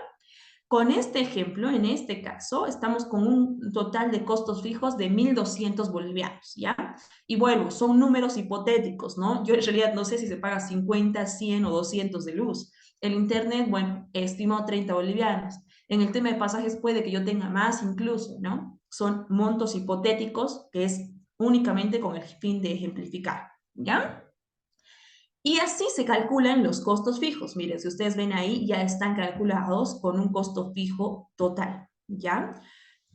Con este ejemplo, en este caso, estamos con un total de costos fijos de 1.200 bolivianos, ¿ya? Y vuelvo, son números hipotéticos, ¿no? Yo en realidad no sé si se paga 50, 100 o 200 de luz. El internet, bueno, estimó 30 bolivianos. En el tema de pasajes puede que yo tenga más incluso, ¿no? Son montos hipotéticos que es únicamente con el fin de ejemplificar, ¿ya? Y así se calculan los costos fijos. Miren, si ustedes ven ahí, ya están calculados con un costo fijo total, ¿ya?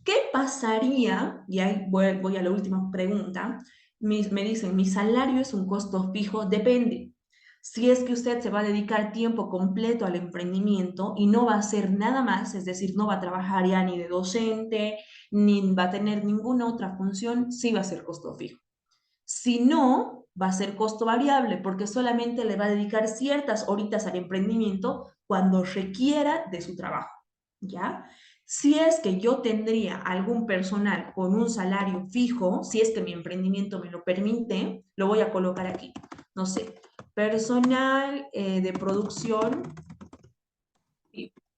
¿Qué pasaría? Y ahí voy a la última pregunta. Me dicen, mi salario es un costo fijo, depende. Si es que usted se va a dedicar tiempo completo al emprendimiento y no va a hacer nada más, es decir, no va a trabajar ya ni de docente, ni va a tener ninguna otra función, sí va a ser costo fijo. Si no, va a ser costo variable porque solamente le va a dedicar ciertas horitas al emprendimiento cuando requiera de su trabajo, ¿ya? Si es que yo tendría algún personal con un salario fijo, si es que mi emprendimiento me lo permite, lo voy a colocar aquí. No sé, personal de producción,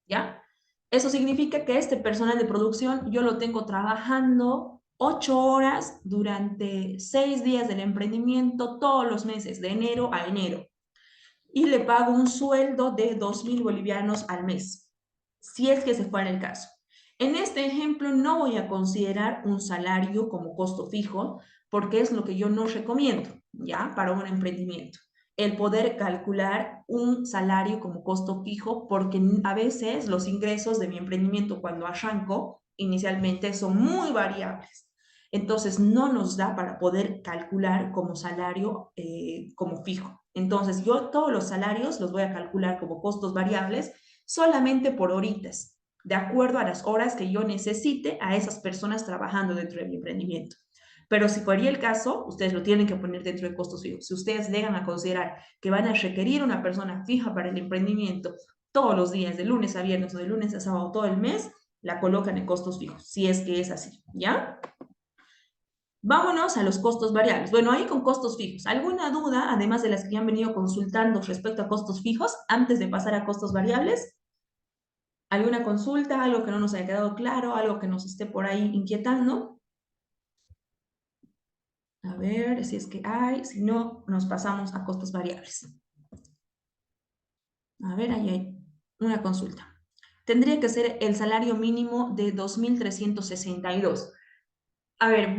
¿ya? Eso significa que este personal de producción yo lo tengo trabajando 8 horas durante 6 días del emprendimiento todos los meses, de enero a enero. Y le pago un sueldo de 2.000 bolivianos al mes, si es que se fuera el caso. En este ejemplo no voy a considerar un salario como costo fijo, porque es lo que yo no recomiendo, ¿ya? Para un emprendimiento. El poder calcular un salario como costo fijo, porque a veces los ingresos de mi emprendimiento cuando arranco inicialmente son muy variables. Entonces no nos da para poder calcular como salario como fijo. Entonces yo todos los salarios los voy a calcular como costos variables solamente por horitas, de acuerdo a las horas que yo necesite a esas personas trabajando dentro de mi emprendimiento. Pero si fuera el caso, ustedes lo tienen que poner dentro de costos fijos. Si ustedes llegan a considerar que van a requerir una persona fija para el emprendimiento todos los días, de lunes a viernes o de lunes a sábado todo el mes, la colocan en costos fijos, si es que es así, ¿ya? Vámonos a los costos variables. Bueno, ahí con costos fijos. ¿Alguna duda, además de las que ya han venido consultando respecto a costos fijos, antes de pasar a costos variables? ¿Alguna consulta, algo que no nos haya quedado claro, algo que nos esté por ahí inquietando? A ver si es que hay, si no, nos pasamos a costos variables. A ver, ahí hay una consulta. Tendría que ser el salario mínimo de 2.362. A ver,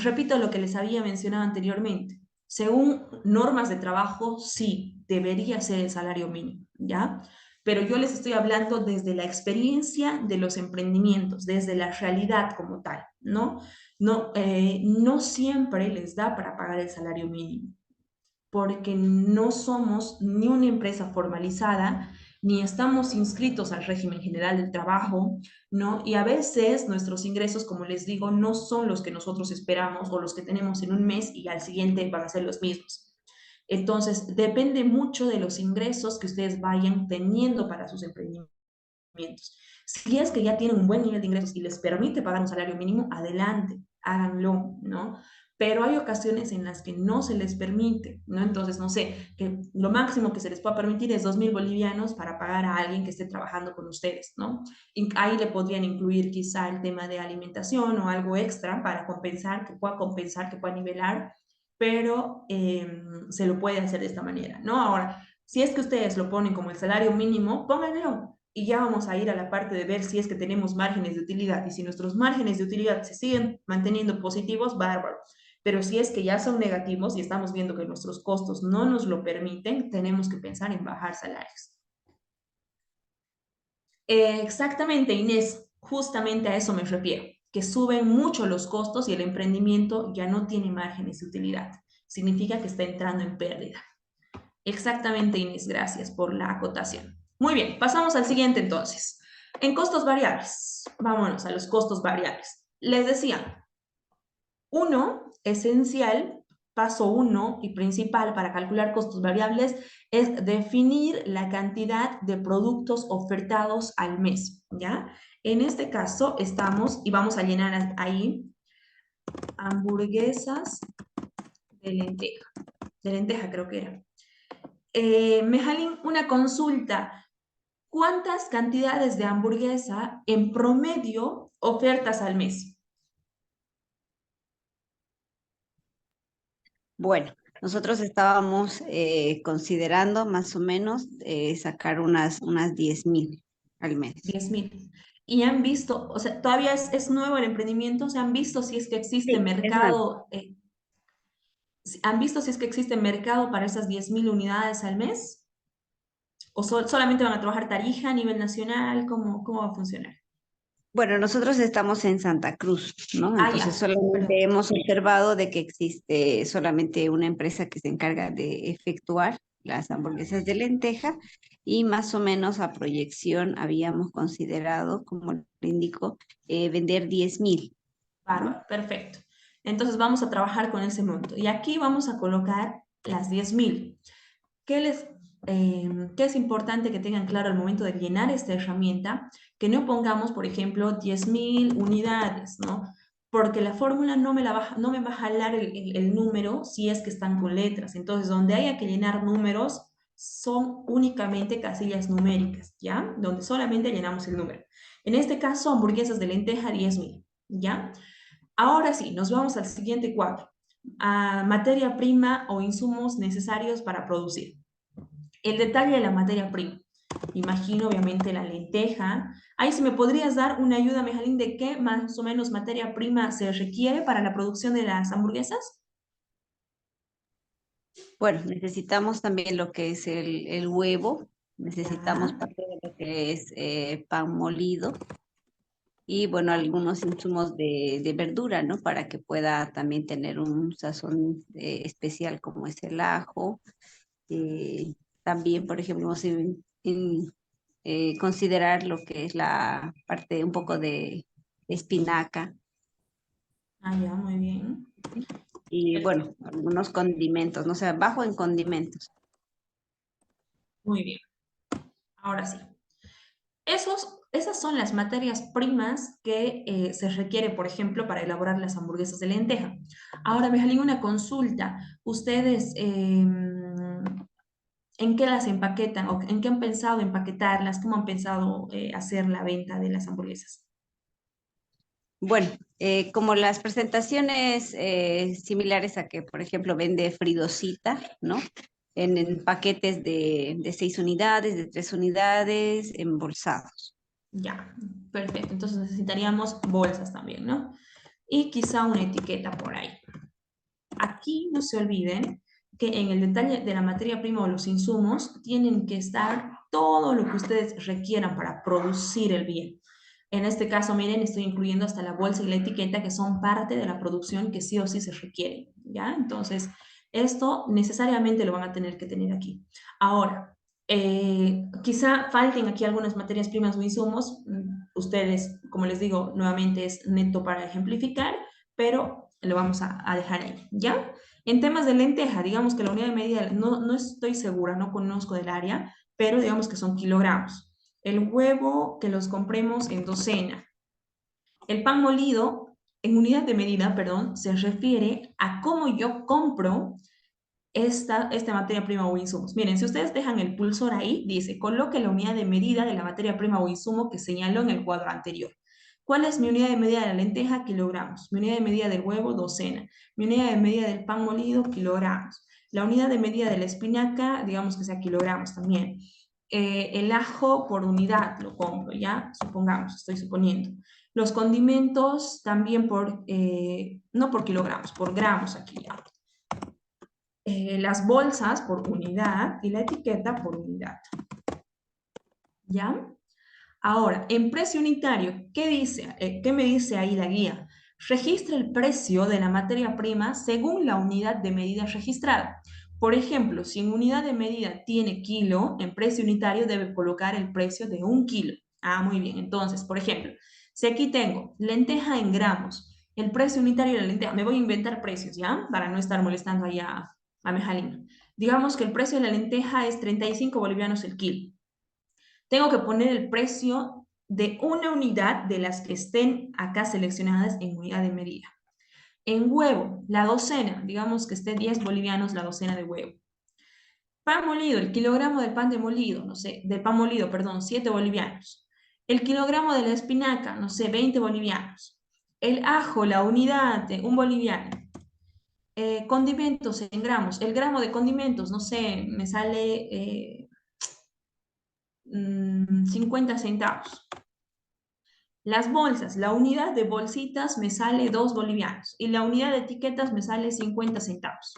repito lo que les había mencionado anteriormente. Según normas de trabajo, sí, debería ser el salario mínimo, ¿ya? Pero yo les estoy hablando desde la experiencia de los emprendimientos, desde la realidad como tal, ¿no? No siempre les da para pagar el salario mínimo porque no somos ni una empresa formalizada, ni estamos inscritos al régimen general del trabajo, ¿no? Y a veces nuestros ingresos, como les digo, no son los que nosotros esperamos o los que tenemos en un mes y al siguiente van a ser los mismos. Entonces, depende mucho de los ingresos que ustedes vayan teniendo para sus emprendimientos. Si es que ya tienen un buen nivel de ingresos y les permite pagar un salario mínimo, adelante, háganlo, ¿no? pero hay ocasiones en las que no se les permite, ¿no? Entonces, no sé, que lo máximo que se les pueda permitir es 2.000 bolivianos para pagar a alguien que esté trabajando con ustedes, ¿no? Y ahí le podrían incluir quizá el tema de alimentación o algo extra para compensar, que pueda nivelar, pero se lo puede hacer de esta manera, ¿no? Ahora, si es que ustedes lo ponen como el salario mínimo, pónganlo. Y ya vamos a ir a la parte de ver si es que tenemos márgenes de utilidad. Y si nuestros márgenes de utilidad se siguen manteniendo positivos, bárbaro. Pero si es que ya son negativos y estamos viendo que nuestros costos no nos lo permiten, tenemos que pensar en bajar salarios. Exactamente, Inés, justamente a eso me refiero, que suben mucho los costos y el emprendimiento ya no tiene márgenes de utilidad. Significa que está entrando en pérdida. Exactamente, Inés, gracias por la acotación. Muy bien, pasamos al siguiente entonces. En costos variables, vámonos a los costos variables. Les decía, esencial, paso 1 y principal para calcular costos variables es definir la cantidad de productos ofertados al mes, ¿ya? En este caso estamos, y vamos a llenar ahí, hamburguesas de lenteja creo que era. Mejalín, una consulta. ¿Cuántas cantidades de hamburguesa en promedio ofertas al mes? Bueno, nosotros estábamos considerando más o menos sacar unas 10.000 al mes. 10.000. Y han visto, o sea, todavía es nuevo el emprendimiento, ¿se han visto si es que existe Sí, es nuevo. mercado? ¿Han visto si es que existe mercado para esas 10.000 unidades al mes? ¿O solamente van a trabajar Tarija a nivel nacional? ¿Cómo va a funcionar? Bueno, nosotros estamos en Santa Cruz, ¿no? Ah, Entonces ya, solamente perdón. hemos observado de que existe solamente una empresa que se encarga de efectuar las hamburguesas de lenteja y más o menos a proyección habíamos considerado, como le indico, vender 10.000, ¿no? Bárbaro, perfecto. Entonces vamos a trabajar con ese monto. Y aquí vamos a colocar las 10.000. ¿Qué es importante que tengan claro al momento de llenar esta herramienta? Que no pongamos, por ejemplo, 10.000 unidades, ¿no? Porque la fórmula no me va a jalar el número si es que están con letras. Entonces, donde haya que llenar números, son únicamente casillas numéricas, ¿ya? Donde solamente llenamos el número. En este caso, hamburguesas de lenteja, 10.000, ¿ya? Ahora sí, nos vamos al siguiente cuadro. Materia prima o insumos necesarios para producir. El detalle de la materia prima. Imagino, obviamente, la lenteja. Ahí, si me podrías dar una ayuda, Mejalín, de qué más o menos materia prima se requiere para la producción de las hamburguesas. Bueno, necesitamos también lo que es el huevo, necesitamos Ya, parte de lo que es pan molido y bueno, algunos insumos de verdura, ¿no? Para que pueda también tener un sazón especial como es el ajo. También, por ejemplo, considerar lo que es la parte un poco de espinaca ya, muy bien. y Perfecto, bueno, algunos condimentos, no sé, bajo en condimentos. muy bien. Ahora sí. Esas son las materias primas que se requiere, por ejemplo, para elaborar las hamburguesas de lenteja. Ahora, Mejalín, una consulta. ¿Ustedes en qué las empaquetan o en qué han pensado empaquetarlas? ¿Cómo han pensado hacer la venta de las hamburguesas? Bueno, como las presentaciones similares a que, por ejemplo, vende Fridosita, ¿no? En paquetes de 6 unidades, de 3 unidades, embolsados. Ya, perfecto. Entonces necesitaríamos bolsas también, ¿no? Y quizá una etiqueta por ahí. Aquí no se olviden que en el detalle de la materia prima o los insumos tienen que estar todo lo que ustedes requieran para producir el bien. En este caso, miren, estoy incluyendo hasta la bolsa y la etiqueta que son parte de la producción que sí o sí se requiere, ¿ya? Entonces, esto necesariamente lo van a tener que tener aquí. Ahora, quizá falten aquí algunas materias primas o insumos. Ustedes, como les digo, nuevamente es neto para ejemplificar, pero lo vamos a dejar ahí, ¿ya? En temas de lenteja, digamos que la unidad de medida, no estoy segura, no conozco del área, pero digamos que son kilogramos. El huevo que los compremos en docena. El pan molido, en unidad de medida, perdón, se refiere a cómo yo compro esta materia prima o insumos. Miren, si ustedes dejan el pulsor ahí, dice, coloque la unidad de medida de la materia prima o insumo que señaló en el cuadro anterior. ¿Cuál es mi unidad de medida de la lenteja? Kilogramos. Mi unidad de medida del huevo, docena. Mi unidad de medida del pan molido, kilogramos. La unidad de medida de la espinaca, digamos que sea kilogramos también. El ajo por unidad lo compro, ¿ya? Supongamos, estoy suponiendo. Los condimentos también por, no por kilogramos, por gramos aquí ya. Las bolsas por unidad y la etiqueta por unidad. ¿Ya? Ahora, en precio unitario, ¿qué dice? ¿Qué me dice ahí la guía? Registra el precio de la materia prima según la unidad de medida registrada. Por ejemplo, si en unidad de medida tiene kilo, en precio unitario debe colocar el precio de 1 kilo. Ah, muy bien. Entonces, por ejemplo, si aquí tengo lenteja en gramos, el precio unitario de la lenteja, me voy a inventar precios, ¿ya? Para no estar molestando allá a Mejalina. Digamos que el precio de la lenteja es 35 bolivianos el kilo. Tengo que poner el precio de una unidad de las que estén acá seleccionadas en unidad de medida. En huevo, la docena, digamos que esté 10 bolivianos la docena de huevo. Pan molido, el kilogramo del pan de molido, no sé, del pan molido, perdón, 7 bolivianos. El kilogramo de la espinaca, no sé, 20 bolivianos. El ajo, la unidad, 1 boliviano. Condimentos en gramos, el gramo de condimentos, no sé, me sale 50 centavos. Las bolsas, la unidad de bolsitas me sale 2 bolivianos y la unidad de etiquetas me sale 50 centavos.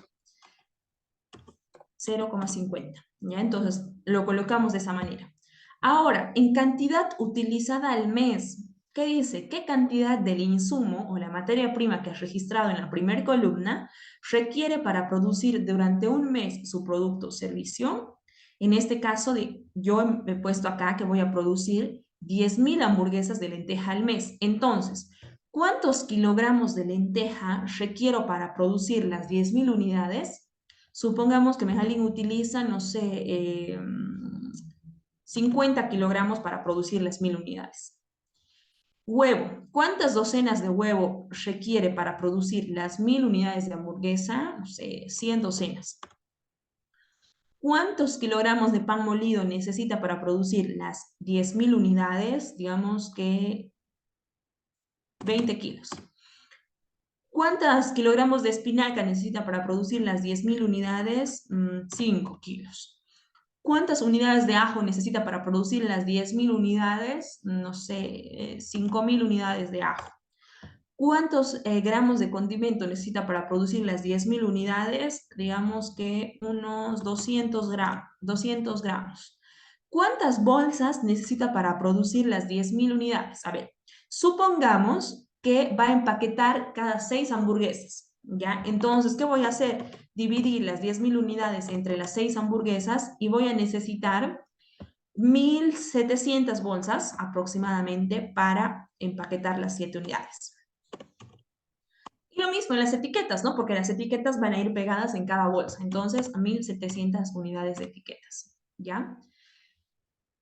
0,50. ¿Ya? Entonces lo colocamos de esa manera. Ahora, en cantidad utilizada al mes, ¿qué dice? ¿Qué cantidad del insumo o la materia prima que has registrado en la primera columna requiere para producir durante un mes su producto o servicio? En este caso, yo he puesto acá que voy a producir 10.000 hamburguesas de lenteja al mes. Entonces, ¿cuántos kilogramos de lenteja requiero para producir las 10.000 unidades? Supongamos que Mejalin utiliza, no sé, 50 kilogramos para producir las 1.000 unidades. Huevo. ¿Cuántas docenas de huevo requiere para producir las 1.000 unidades de hamburguesa? No sé, 100 docenas. ¿Cuántos kilogramos de pan molido necesita para producir las 10.000 unidades? Digamos que 20 kilos. ¿Cuántos kilogramos de espinaca necesita para producir las 10.000 unidades? 5 kilos. ¿Cuántas unidades de ajo necesita para producir las 10.000 unidades? No sé, 5.000 unidades de ajo. ¿Cuántos gramos de condimento necesita para producir las 10.000 unidades? Digamos que unos 200 gramos. ¿Cuántas bolsas necesita para producir las 10.000 unidades? A ver, supongamos que va a empaquetar cada 6 hamburguesas, ¿ya? Entonces, ¿qué voy a hacer? Dividir las 10.000 unidades entre las 6 hamburguesas y voy a necesitar 1.700 bolsas aproximadamente para empaquetar las 7 unidades. Y lo mismo en las etiquetas, ¿no? Porque las etiquetas van a ir pegadas en cada bolsa. Entonces, 1.700 unidades de etiquetas, ¿ya?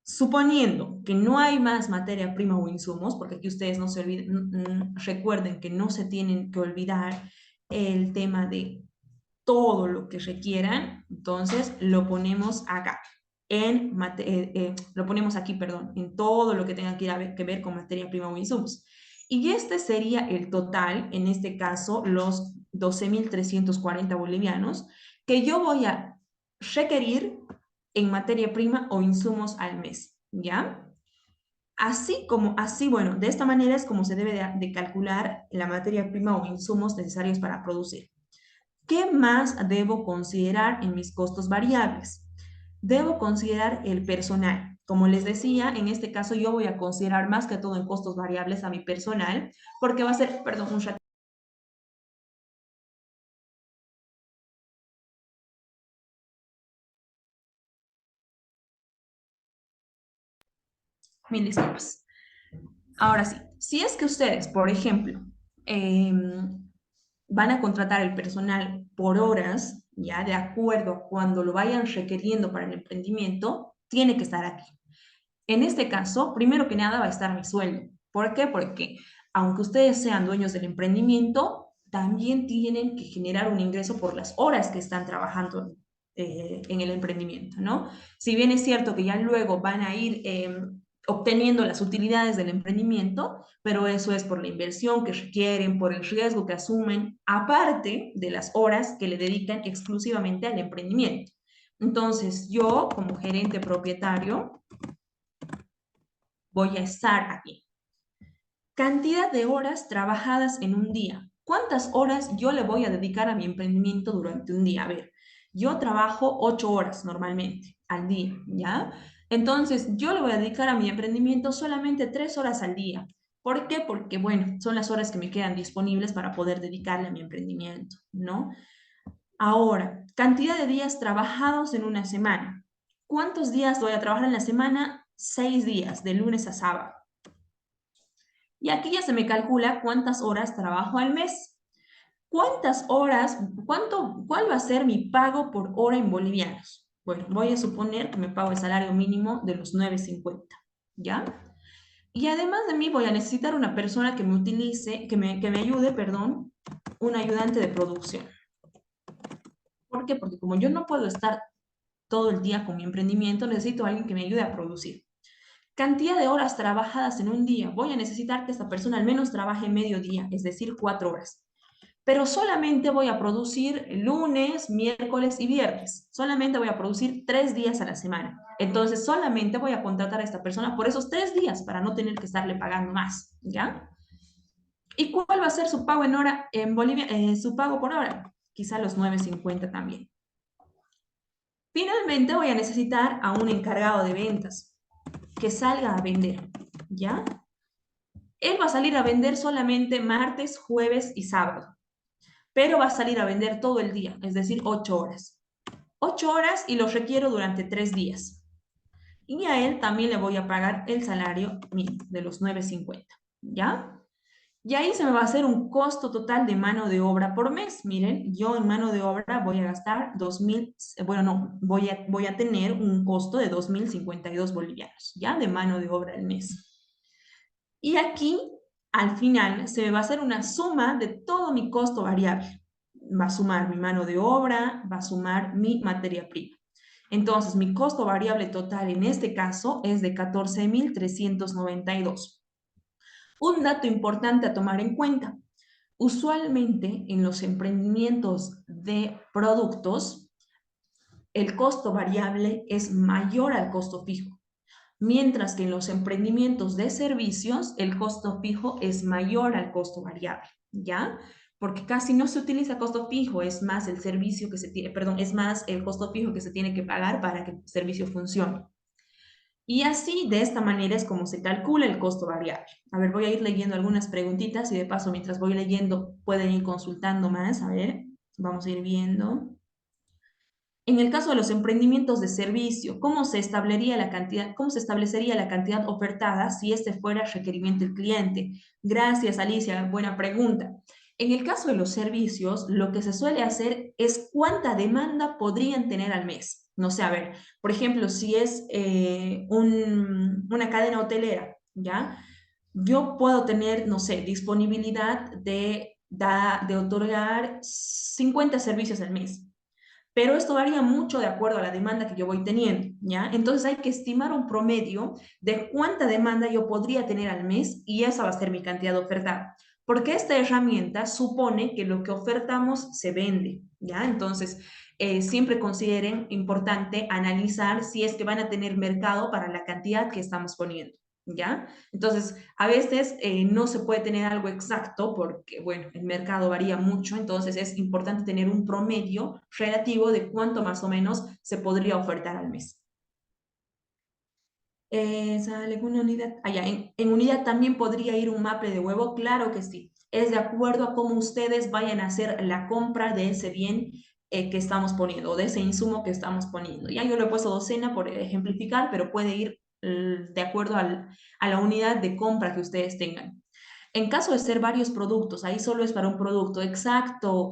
Suponiendo que no hay más materia prima o insumos, porque aquí ustedes no se olviden, recuerden que no se tienen que olvidar el tema de todo lo que requieran, entonces lo ponemos acá, lo ponemos aquí, perdón, en todo lo que tenga que ver con materia prima o insumos. Y este sería el total, en este caso, los 12.340 bolivianos, que yo voy a requerir en materia prima o insumos al mes, ¿ya? Bueno, de esta manera es como se debe de calcular la materia prima o insumos necesarios para producir. ¿Qué más debo considerar en mis costos variables? Debo considerar el personal. Como les decía, en este caso yo voy a considerar más que todo en costos variables a mi personal, porque va a ser, perdón, un ratito. Mil disculpas. Ahora sí, si es que ustedes, por ejemplo, van a contratar el personal por horas, ya de acuerdo a cuando lo vayan requiriendo para el emprendimiento, tiene que estar aquí. En este caso, primero que nada va a estar mi sueldo. ¿Por qué? Porque aunque ustedes sean dueños del emprendimiento, también tienen que generar un ingreso por las horas que están trabajando en el emprendimiento, ¿no? Si bien es cierto que ya luego van a ir obteniendo las utilidades del emprendimiento, pero eso es por la inversión que requieren, por el riesgo que asumen, aparte de las horas que le dedican exclusivamente al emprendimiento. Entonces, yo como gerente propietario voy a estar aquí. Cantidad de horas trabajadas en un día. ¿Cuántas horas yo le voy a dedicar a mi emprendimiento durante un día? A ver, yo trabajo 8 horas normalmente al día, ¿ya? Entonces, yo le voy a dedicar a mi emprendimiento solamente 3 horas al día. ¿Por qué? Porque, bueno, son las horas que me quedan disponibles para poder dedicarle a mi emprendimiento, ¿no? Ahora, cantidad de días trabajados en una semana. ¿Cuántos días voy a trabajar en la semana? 6 días, de lunes a sábado. Y aquí ya se me calcula cuántas horas trabajo al mes. ¿Cuántas horas, cuál va a ser mi pago por hora en bolivianos? Bueno, voy a suponer que me pago el salario mínimo de los 9.50, ¿ya? Y además de mí voy a necesitar una persona que me utilice, que me ayude, perdón, un ayudante de producción. ¿Por qué? Porque como yo no puedo estar todo el día con mi emprendimiento, necesito a alguien que me ayude a producir. Cantidad de horas trabajadas en un día. Voy a necesitar que esta persona al menos trabaje medio día, es decir, 4 horas. Pero solamente voy a producir lunes, miércoles y viernes. Solamente voy a producir 3 días a la semana. Entonces, solamente voy a contratar a esta persona por esos 3 días para no tener que estarle pagando más, ¿ya? ¿Y cuál va a ser su pago en hora en Bolivia? Su pago por hora, quizá los 9.50 también. Finalmente, voy a necesitar a un encargado de ventas que salga a vender, ¿ya? Él va a salir a vender solamente martes, jueves y sábado, pero va a salir a vender todo el día, es decir, 8 horas. 8 horas y lo requiero durante 3 días. Y a él también le voy a pagar el salario mínimo de los 9.50, ¿ya? Y ahí se me va a hacer un costo total de mano de obra por mes. Miren, yo en mano de obra voy a gastar 2.000, bueno, no, voy a tener un costo de 2.052 bolivianos, ¿ya? De mano de obra al mes. Y aquí, al final, se me va a hacer una suma de todo mi costo variable. Va a sumar mi mano de obra, va a sumar mi materia prima. Entonces, mi costo variable total en este caso es de 14.392. Un dato importante a tomar en cuenta. Usualmente en los emprendimientos de productos, el costo variable es mayor al costo fijo, mientras que en los emprendimientos de servicios el costo fijo es mayor al costo variable, ¿ya? Porque casi no se utiliza costo fijo, es más el servicio que se tiene, perdón, es más el costo fijo que se tiene que pagar para que el servicio funcione. Y así, de esta manera es como se calcula el costo variable. A ver, voy a ir leyendo algunas preguntitas y de paso, mientras voy leyendo, pueden ir consultando más. A ver, vamos a ir viendo. En el caso de los emprendimientos de servicio, ¿cómo se establecería la cantidad ofertada si este fuera requerimiento del cliente? Gracias, Alicia, buena pregunta. En el caso de los servicios, lo que se suele hacer es cuánta demanda podrían tener al mes. No sé, a ver, por ejemplo, si es una cadena hotelera, ¿ya? Yo puedo tener, no sé, disponibilidad de otorgar 50 servicios al mes. Pero esto varía mucho de acuerdo a la demanda que yo voy teniendo, ¿ya? Entonces hay que estimar un promedio de cuánta demanda yo podría tener al mes y esa va a ser mi cantidad ofertada. Porque esta herramienta supone que lo que ofertamos se vende, ¿ya? Entonces, siempre consideren importante analizar si es que van a tener mercado para la cantidad que estamos poniendo, ¿ya? Entonces, a veces no se puede tener algo exacto porque, bueno, el mercado varía mucho, entonces es importante tener un promedio relativo de cuánto más o menos se podría ofertar al mes. ¿Sale una unidad? Allá, en unidad también podría ir un maple de huevo, claro que sí. Es de acuerdo a cómo ustedes vayan a hacer la compra de ese bien que estamos poniendo, o de ese insumo que estamos poniendo. Ya yo lo he puesto docena por ejemplificar, pero puede ir de acuerdo a la unidad de compra que ustedes tengan. En caso de ser varios productos, ahí solo es para un producto exacto,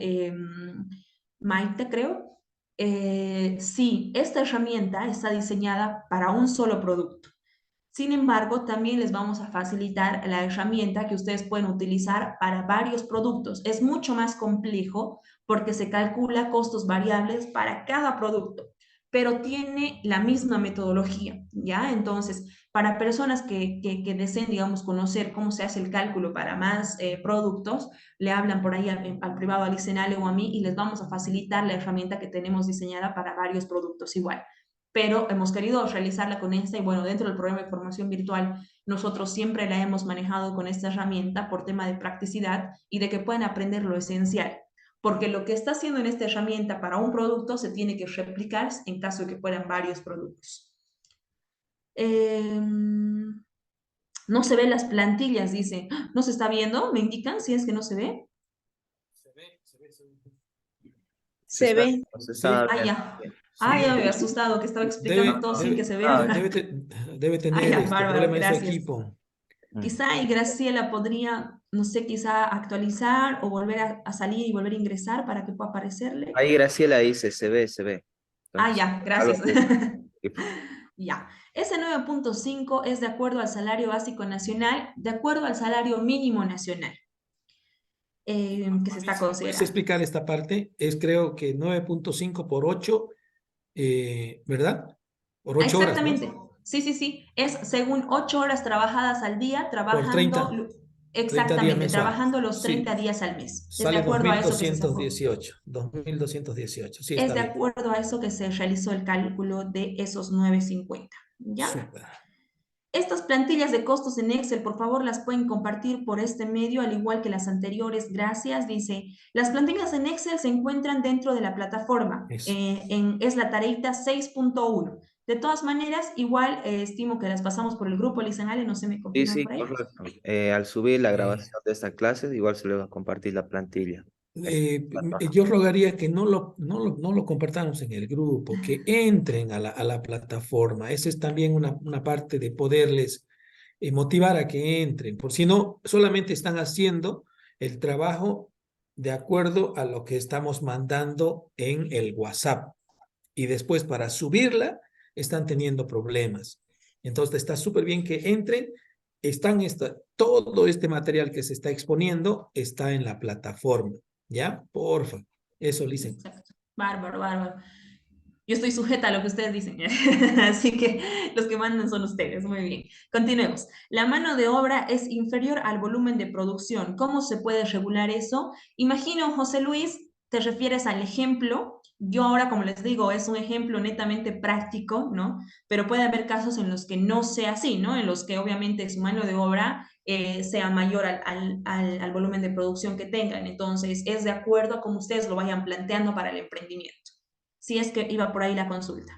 Maite, creo. Sí, esta herramienta está diseñada para un solo producto. Sin embargo, también les vamos a facilitar la herramienta que ustedes pueden utilizar para varios productos. Es mucho más complejo porque se calcula costos variables para cada producto, pero tiene la misma metodología, ¿ya? Entonces, para personas que deseen, digamos, conocer cómo se hace el cálculo para más productos, le hablan por ahí al privado, al Licenale o a mí, y les vamos a facilitar la herramienta que tenemos diseñada para varios productos igual. Pero hemos querido realizarla con esta y bueno, dentro del programa de formación virtual, nosotros siempre la hemos manejado con esta herramienta por tema de practicidad y de que puedan aprender lo esencial. Porque lo que está haciendo en esta herramienta para un producto se tiene que replicar en caso de que fueran varios productos. No se ven las plantillas, dice. ¿No se está viendo? ¿Me indican si es que no se ve? Se ve. Se está Ah, viendo. ya. Sí. Ah, ya me había asustado que estaba explicando todo sin que se vea. Debe Ah, tener ya, este bárbaro, problema en su gracias. equipo. Quizá y Graciela podría, no sé, quizá actualizar o volver a salir y volver a ingresar para que pueda aparecerle. Ahí Graciela dice, se ve, se ve. Ah, Entonces, ya, algo gracias. que- Ya. Ese 9.5 es de acuerdo al salario básico nacional, de acuerdo al salario mínimo nacional, que se está ¿Puedes considerando. explicar esta parte? Es creo que 9.5 por 8, ¿verdad? Por Ah, 8 horas, ¿no? exactamente. Sí, sí, sí. Es según 8 horas trabajadas al día, Por trabajando, 30 días exactamente, mensuales. trabajando los 30 Sí, días al mes. Es de sale acuerdo a eso que se sacó. 2218. Sí, Es está de bien. acuerdo a eso que se realizó el cálculo de esos 9.50. ¿Ya? Súper. Estas plantillas de costos en Excel, por favor, las pueden compartir por este medio, al igual que las anteriores. Gracias. Dice, las plantillas en Excel se encuentran dentro de la plataforma. Eso. Es la tareita 6.1. De todas maneras, igual estimo que las pasamos por el grupo Licenale, no se me Sí, confirma sí, por ahí. correcto. Al subir la Eh, grabación de esta clase, igual se le va a compartir la plantilla. yo rogaría que no lo compartamos en el grupo, que entren a la plataforma. Esa es también una parte de poderles motivar a que entren, por si no, solamente están haciendo el trabajo de acuerdo a lo que estamos mandando en el WhatsApp. Y después para subirla están teniendo problemas. Entonces está súper bien que entren. Todo este material que se está exponiendo está en la plataforma. ¿Ya? Porfa. Eso, Licen. Exacto. Bárbaro, bárbaro. Yo estoy sujeta a lo que ustedes dicen, así que los que mandan son ustedes. Muy bien. Continuemos. La mano de obra es inferior al volumen de producción. ¿Cómo se puede regular eso? Imagino, José Luis, te refieres al ejemplo. Yo ahora, como les digo, es un ejemplo netamente práctico, ¿no? Pero puede haber casos en los que no sea así, ¿no? En los que obviamente su mano de obra sea mayor al volumen de producción que tengan. Entonces, es de acuerdo a cómo ustedes lo vayan planteando para el emprendimiento, si es que iba por ahí la consulta.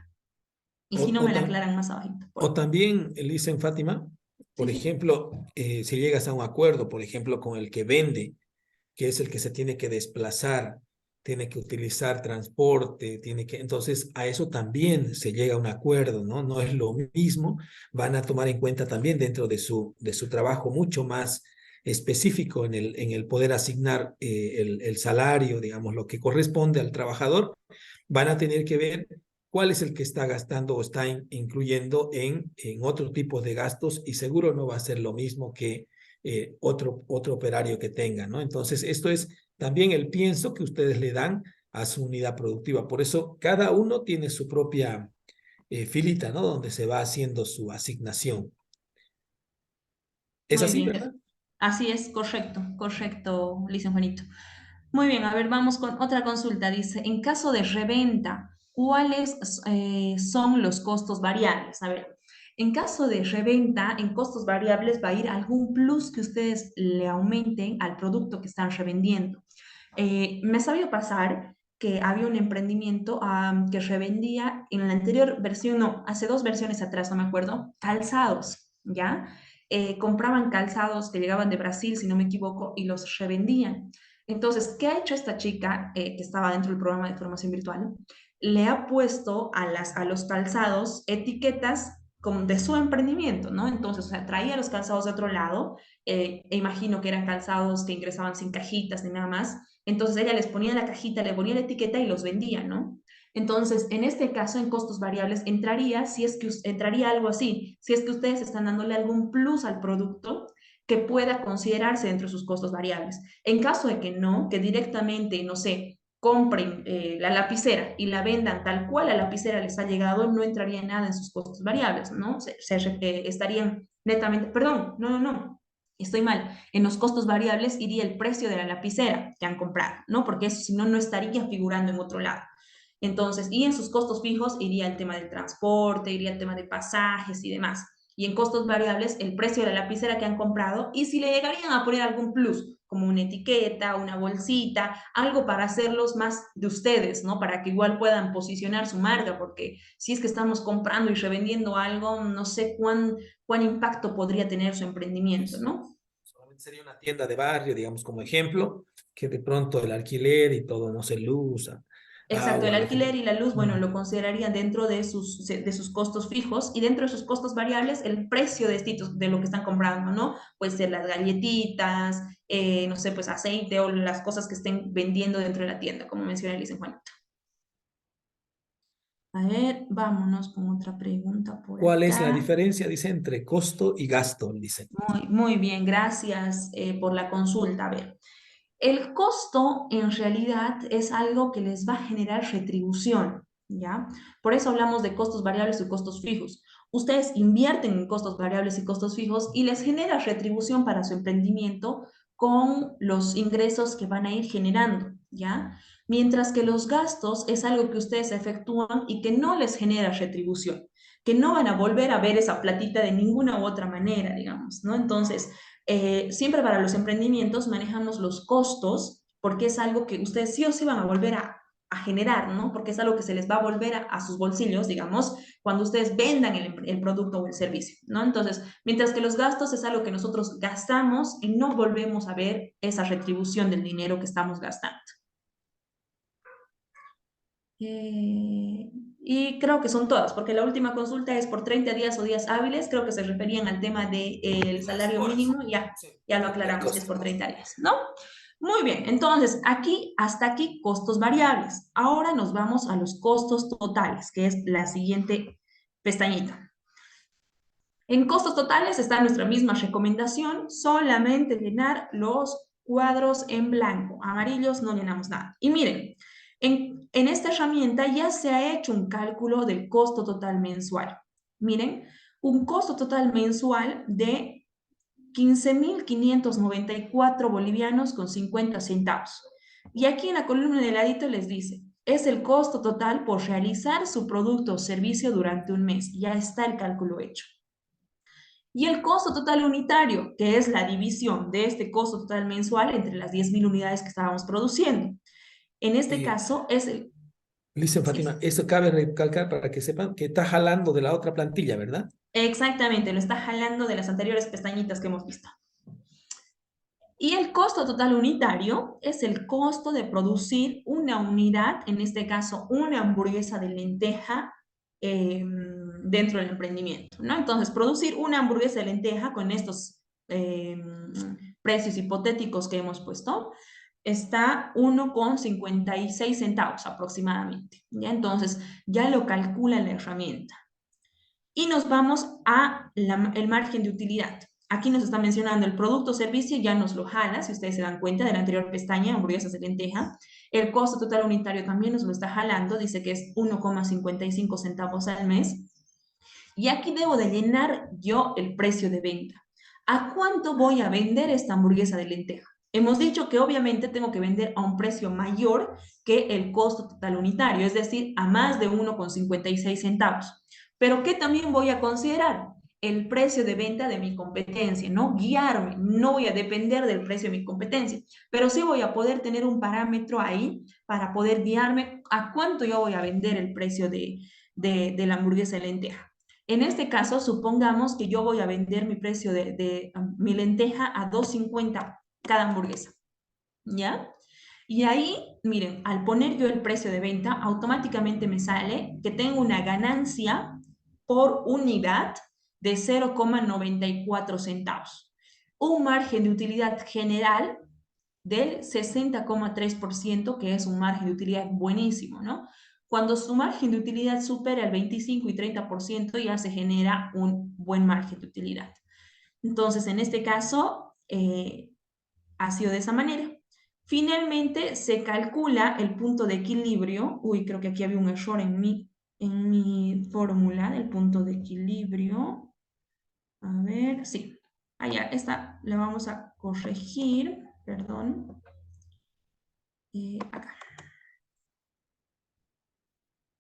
Y O, si no, o, me la tam- aclaran más abajito. o también, Licen Fátima, Sí, por sí. ejemplo, si llegas a un acuerdo, por ejemplo, con el que vende, que es el que se tiene que desplazar, tiene que utilizar transporte, entonces a eso también se llega a un acuerdo, ¿no? No es lo mismo, van a tomar en cuenta también dentro de su trabajo mucho más específico en el poder asignar el salario, digamos, lo que corresponde al trabajador, van a tener que ver cuál es el que está gastando o está incluyendo en otro tipo de gastos y seguro no va a ser lo mismo que otro operario que tenga, ¿no? Entonces, esto es también el pienso que ustedes le dan a su unidad productiva. Por eso, cada uno tiene su propia filita, ¿no? Donde se va haciendo su asignación. Es Muy así, bien. ¿verdad? Así es, correcto, correcto, Licenciado Juanito. Muy bien, a ver, vamos con otra consulta. Dice, en caso de reventa, ¿cuáles son los costos variables? A ver, en caso de reventa, en costos variables va a ir algún plus que ustedes le aumenten al producto que están revendiendo. Me ha sabido pasar que había un emprendimiento que revendía en la anterior versión, no, hace 2 versiones atrás, no me acuerdo, calzados, ¿ya? Compraban calzados que llegaban de Brasil, si no me equivoco, y los revendían. Entonces, ¿qué ha hecho esta chica que estaba dentro del programa de formación virtual? Le ha puesto a los calzados etiquetas como de su emprendimiento, ¿no? Entonces, o sea, traía los calzados de otro lado, e imagino que eran calzados que ingresaban sin cajitas ni nada más. Entonces ella les ponía la cajita, le ponía la etiqueta y los vendía, ¿no? Entonces, en este caso, en costos variables, entraría, si es que entraría algo así, si es que ustedes están dándole algún plus al producto que pueda considerarse dentro de sus costos variables. En caso de que no, que directamente, no sé, compren la lapicera y la vendan tal cual la lapicera les ha llegado, no entraría nada en sus costos variables, ¿no? Estarían netamente, perdón, no, estoy mal. En los costos variables iría el precio de la lapicera que han comprado, ¿no? Porque eso si no, no estaría figurando en otro lado. Entonces, y en sus costos fijos iría el tema del transporte, iría el tema de pasajes y demás. Y en costos variables, el precio de la lapicera que han comprado y si le llegarían a poner algún plus, como una etiqueta, una bolsita, algo para hacerlos más de ustedes, ¿no? Para que igual puedan posicionar su marca, porque si es que estamos comprando y revendiendo algo, no sé cuán impacto podría tener su emprendimiento, ¿no? Solamente sería una tienda de barrio, digamos, como ejemplo, que de pronto el alquiler y todo, no sé, luz, Exacto, el agua, alquiler y la luz, bueno, Mm. lo considerarían dentro de sus costos fijos y dentro de sus costos variables el precio de lo que están comprando, ¿no? Puede ser las galletitas, no sé, pues aceite o las cosas que estén vendiendo dentro de la tienda, como menciona Elisa Juanita. A ver, vámonos con otra pregunta por ¿Cuál es la acá. diferencia, dice, entre costo y gasto? Dice. Muy bien, gracias por la consulta. A ver, el costo en realidad es algo que les va a generar retribución, ¿ya? Por eso hablamos de costos variables y costos fijos. Ustedes invierten en costos variables y costos fijos y les genera retribución para su emprendimiento con los ingresos que van a ir generando, ¿ya? Mientras que los gastos es algo que ustedes efectúan y que no les genera retribución, que no van a volver a ver esa platita de ninguna u otra manera, digamos, ¿no? Entonces, siempre para los emprendimientos manejamos los costos porque es algo que ustedes sí o sí van a volver a generar, ¿no? Porque es algo que se les va a volver a sus bolsillos, digamos, cuando ustedes vendan el producto o el servicio, ¿no? Entonces, mientras que los gastos es algo que nosotros gastamos y no volvemos a ver esa retribución del dinero que estamos gastando. Y creo que son todas, porque la última consulta es por 30 días o días hábiles, creo que se referían al tema del Las salario horas. mínimo, Sí, ya lo el aclaramos que es costo. por 30 días, ¿no? Muy bien, entonces aquí, hasta aquí, costos variables. Ahora nos vamos a los costos totales, que es la siguiente pestañita. En costos totales está nuestra misma recomendación, solamente llenar los cuadros en blanco, amarillos no llenamos nada. Y miren, en esta herramienta ya se ha hecho un cálculo del costo total mensual. Miren, un costo total mensual de 15.594 bolivianos con 50 centavos. Y aquí en la columna de ladito les dice, es el costo total por realizar su producto o servicio durante un mes. Ya está el cálculo hecho. Y el costo total unitario, que es la división de este costo total mensual entre las 10.000 unidades que estábamos produciendo. En este Y caso es el... dice Sí, Fátima, eso cabe recalcar para que sepan que está jalando de la otra plantilla, ¿verdad? exactamente, lo está jalando de las anteriores pestañitas que hemos visto. Y el costo total unitario es el costo de producir una unidad, en este caso una hamburguesa de lenteja dentro del emprendimiento, ¿no? Entonces, producir una hamburguesa de lenteja con estos precios hipotéticos que hemos puesto está 1,56 centavos aproximadamente, ¿ya? Entonces, ya lo calcula la herramienta. Y nos vamos a el margen de utilidad. Aquí nos está mencionando el producto o servicio, ya nos lo jala, si ustedes se dan cuenta de la anterior pestaña, hamburguesas de lenteja. El costo total unitario también nos lo está jalando, dice que es 1,55 centavos al mes. Y aquí debo de llenar yo el precio de venta. ¿A cuánto voy a vender esta hamburguesa de lenteja? Hemos dicho que obviamente tengo que vender a un precio mayor que el costo total unitario, es decir, a más de 1,56 centavos. Pero ¿qué también voy a considerar? El precio de venta de mi competencia, ¿no? Guiarme, no voy a depender del precio de mi competencia, pero sí voy a poder tener un parámetro ahí para poder guiarme a cuánto yo voy a vender el precio de la hamburguesa de lenteja. En este caso, supongamos que yo voy a vender mi precio de mi lenteja a 2.50 cada hamburguesa, ¿ya? Y ahí, miren, al poner yo el precio de venta, automáticamente me sale que tengo una ganancia por unidad de 0,94 centavos. Un margen de utilidad general del 60,3%, que es un margen de utilidad buenísimo, ¿no? Cuando su margen de utilidad supera el 25 y 30%, ya se genera un buen margen de utilidad. Entonces, en este caso, ha sido de esa manera. Finalmente, se calcula el punto de equilibrio. Uy, creo que aquí había un error en mi fórmula del punto de equilibrio. A ver, sí. Allá está, le vamos a corregir, perdón. Acá.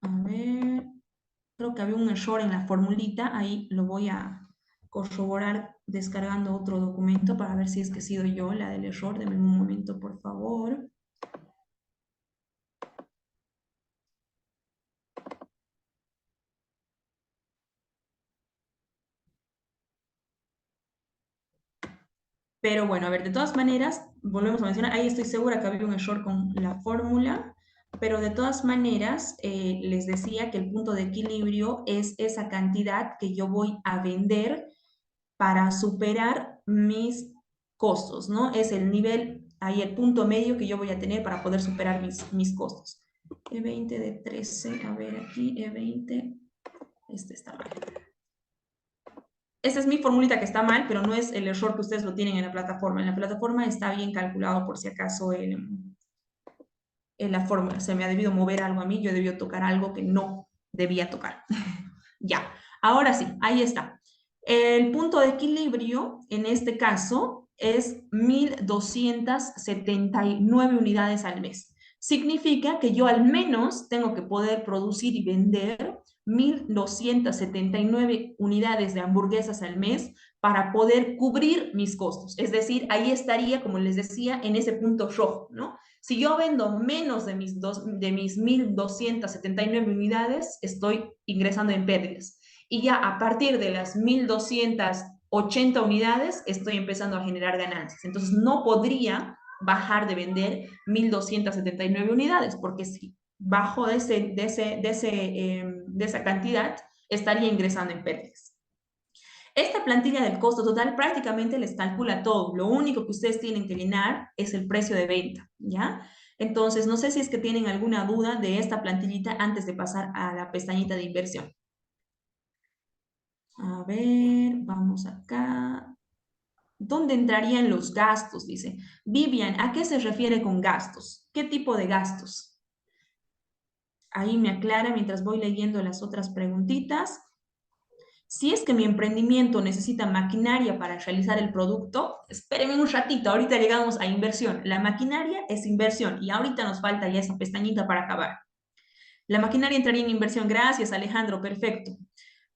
A ver, creo que había un error en la formulita, ahí lo voy a corroborar descargando otro documento para ver si es que he sido yo la del error. Deme un momento, por favor. Pero bueno, a ver, de todas maneras, volvemos a mencionar, ahí estoy segura que había un error con la fórmula, pero de todas maneras, les decía que el punto de equilibrio es esa cantidad que yo voy a vender para superar mis costos, ¿no? Es el nivel, ahí el punto medio que yo voy a tener para poder superar mis costos. E20 de 13, a ver aquí, E20, este está mal. Esa es mi formulita que está mal, pero no es el error que ustedes lo tienen en la plataforma. En la plataforma está bien calculado por si acaso en la fórmula. Se me ha debido mover algo a mí, yo he debido tocar algo que no debía tocar. Ya, ahora sí, ahí está. El punto de equilibrio, en este caso, es 1.279 unidades al mes. Significa que yo al menos tengo que poder producir y vender 1.279 unidades de hamburguesas al mes para poder cubrir mis costos. Es decir, ahí estaría, como les decía, en ese punto rojo, ¿no? Si yo vendo menos de mis 1.279 unidades, estoy ingresando en pérdidas. Y ya a partir de las 1.280 unidades, estoy empezando a generar ganancias. Entonces, no podría bajar de vender 1.279 unidades, porque si bajo de esa cantidad, estaría ingresando en pérdidas. Esta plantilla del costo total prácticamente les calcula todo. Lo único que ustedes tienen que llenar es el precio de venta, ¿ya? Entonces, no sé si es que tienen alguna duda de esta plantillita antes de pasar a la pestañita de inversión. A ver, vamos acá. ¿Dónde entrarían los gastos? Dice. Vivian, ¿a qué se refiere con gastos? ¿Qué tipo de gastos? Ahí me aclara mientras voy leyendo las otras preguntitas. Si es que mi emprendimiento necesita maquinaria para realizar el producto, espérenme un ratito, ahorita llegamos a inversión. La maquinaria es inversión y ahorita nos falta ya esa pestañita para acabar. La maquinaria entraría en inversión. Gracias, Alejandro, perfecto.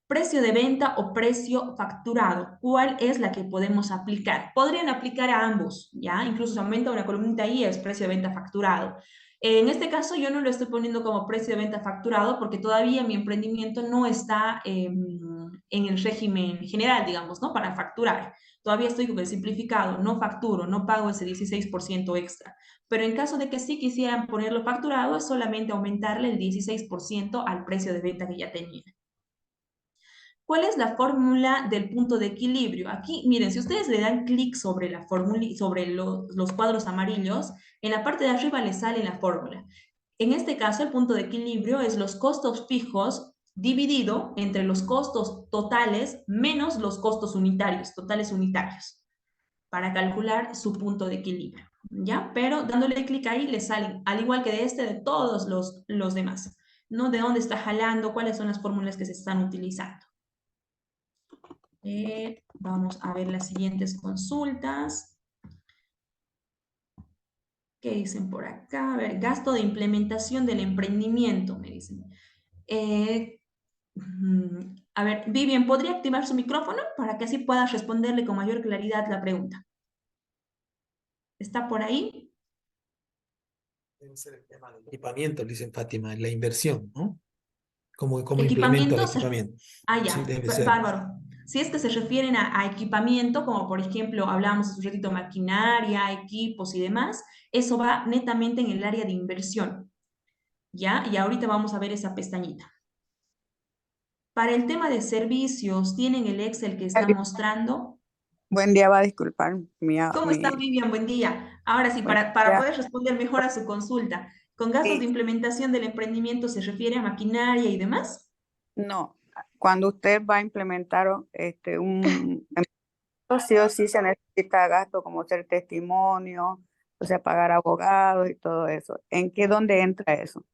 Precio de venta o precio facturado. ¿Cuál es la que podemos aplicar? Podrían aplicar a ambos, ¿ya? Incluso se aumenta una columnita ahí, es precio de venta facturado. En este caso yo no lo estoy poniendo como precio de venta facturado porque todavía mi emprendimiento no está en el régimen general, digamos, ¿no? Para facturar. Todavía estoy con el simplificado, no facturo, no pago ese 16% extra. Pero en caso de que sí quisieran ponerlo facturado, es solamente aumentarle el 16% al precio de venta que ya tenía. ¿Cuál es la fórmula del punto de equilibrio? Aquí, miren, si ustedes le dan clic sobre la fórmula, sobre los cuadros amarillos, en la parte de arriba les sale la fórmula. En este caso, el punto de equilibrio es los costos fijos dividido entre los costos totales menos los costos unitarios, totales unitarios, para calcular su punto de equilibrio, ¿ya? Pero dándole clic ahí le salen, al igual que de todos los demás, ¿no? De dónde está jalando, cuáles son las fórmulas que se están utilizando. Vamos a ver las siguientes consultas. ¿Qué dicen por acá? A ver, gasto de implementación del emprendimiento, me dicen. A ver, Vivian, ¿podría activar su micrófono para que así pueda responderle con mayor claridad la pregunta? ¿Está por ahí? Debe ser el tema del equipamiento, dicen Fátima, la inversión, ¿no? ¿Cómo implemento el Equipamiento. equipamiento? Ah, Sí, ya, debe ser. bárbaro. Si es que se refieren a equipamiento, como por ejemplo hablábamos hace un ratito, maquinaria, equipos y demás, eso va netamente en el área de inversión, ¿ya? Y ahorita vamos a ver esa pestañita. Para el tema de servicios, ¿tienen el Excel que está mostrando? Buen día, va a disculpar. ¿Cómo está, Vivian? Buen día. Ahora sí, Buen para día. poder responder mejor a su consulta. ¿Con gastos Sí. de implementación del emprendimiento se refiere a maquinaria y demás? No, cuando usted va a implementar un sí o sí se necesita gasto como ser testimonio, o sea, pagar abogados y todo eso. ¿Dónde entra eso?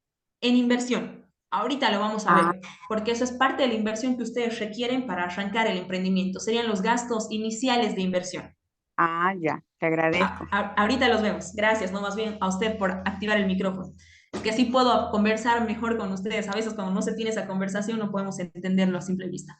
En inversión. Ahorita lo vamos a Ah, ver, porque eso es parte de la inversión que ustedes requieren para arrancar el emprendimiento. Serían los gastos iniciales de inversión. ya, te agradezco. Ahorita los vemos. Gracias, no más bien a usted por activar el micrófono. Es que así puedo conversar mejor con ustedes. A veces cuando no se tiene esa conversación no podemos entenderlo a simple vista.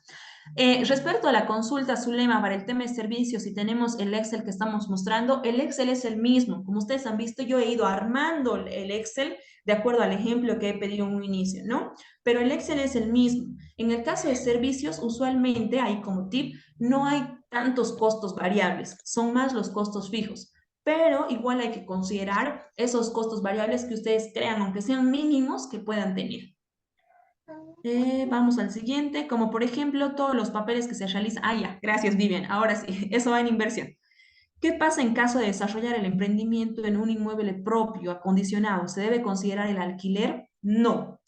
Respecto a la consulta Zulema para el tema de servicios, si tenemos el Excel que estamos mostrando, el Excel es el mismo. Como ustedes han visto, yo he ido armando el Excel de acuerdo al ejemplo que he pedido en un inicio, ¿no? Pero el Excel es el mismo. En el caso de servicios, usualmente, ahí como tip, no hay tantos costos variables, son más los costos fijos. Pero igual hay que considerar esos costos variables que ustedes crean, aunque sean mínimos, que puedan tener. Vamos al siguiente, como por ejemplo todos los papeles que se realizan. Ah, ya, gracias Vivian. Ahora sí, eso va en inversión. ¿Qué pasa en caso de desarrollar el emprendimiento en un inmueble propio, acondicionado? ¿Se debe considerar el alquiler? No.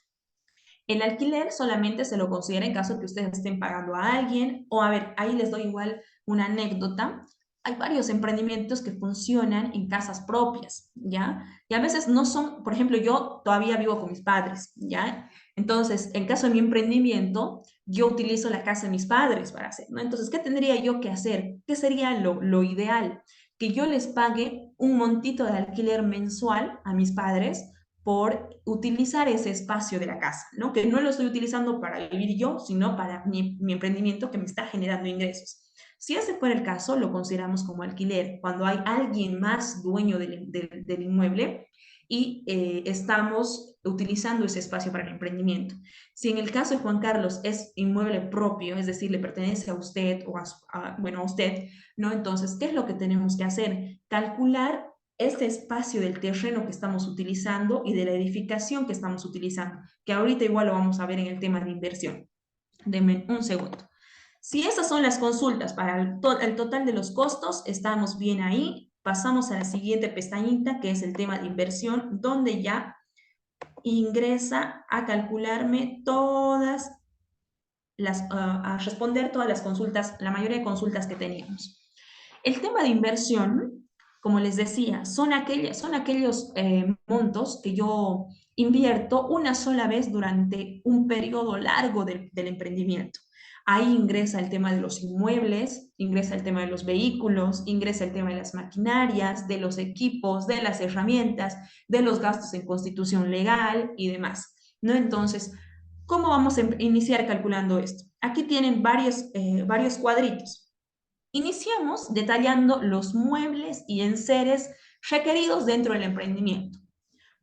El alquiler solamente se lo considera en caso de que ustedes estén pagando a alguien, o a ver, ahí les doy igual una anécdota. Hay varios emprendimientos que funcionan en casas propias, ¿ya? Y a veces no son, por ejemplo, yo todavía vivo con mis padres, ¿ya? Entonces, en caso de mi emprendimiento, yo utilizo la casa de mis padres para hacer, ¿no? Entonces, ¿qué tendría yo que hacer? ¿Qué sería lo ideal? Que yo les pague un montito de alquiler mensual a mis padres por utilizar ese espacio de la casa, ¿no? Que no lo estoy utilizando para vivir yo, sino para mi emprendimiento que me está generando ingresos. Si ese fuera el caso, lo consideramos como alquiler, cuando hay alguien más dueño del inmueble y estamos utilizando ese espacio para el emprendimiento. Si en el caso de Juan Carlos es inmueble propio, es decir, le pertenece a usted o bueno, a usted, ¿no? Entonces, ¿qué es lo que tenemos que hacer? Calcular este espacio del terreno que estamos utilizando y de la edificación que estamos utilizando, que ahorita igual lo vamos a ver en el tema de inversión. Denme un segundo. Si esas son las consultas para el total de los costos, estamos bien ahí. Pasamos a la siguiente pestañita, que es el tema de inversión, donde ya ingresa a calcularme todas a responder todas las consultas, la mayoría de consultas que teníamos. El tema de inversión, como les decía, son aquellos montos que yo invierto una sola vez durante un periodo largo del emprendimiento. Ahí ingresa el tema de los inmuebles, ingresa el tema de los vehículos, ingresa el tema de las maquinarias, de los equipos, de las herramientas, de los gastos en constitución legal y demás, ¿no? Entonces, ¿cómo vamos a iniciar calculando esto? Aquí tienen varios cuadritos. Iniciamos detallando los muebles y enseres requeridos dentro del emprendimiento.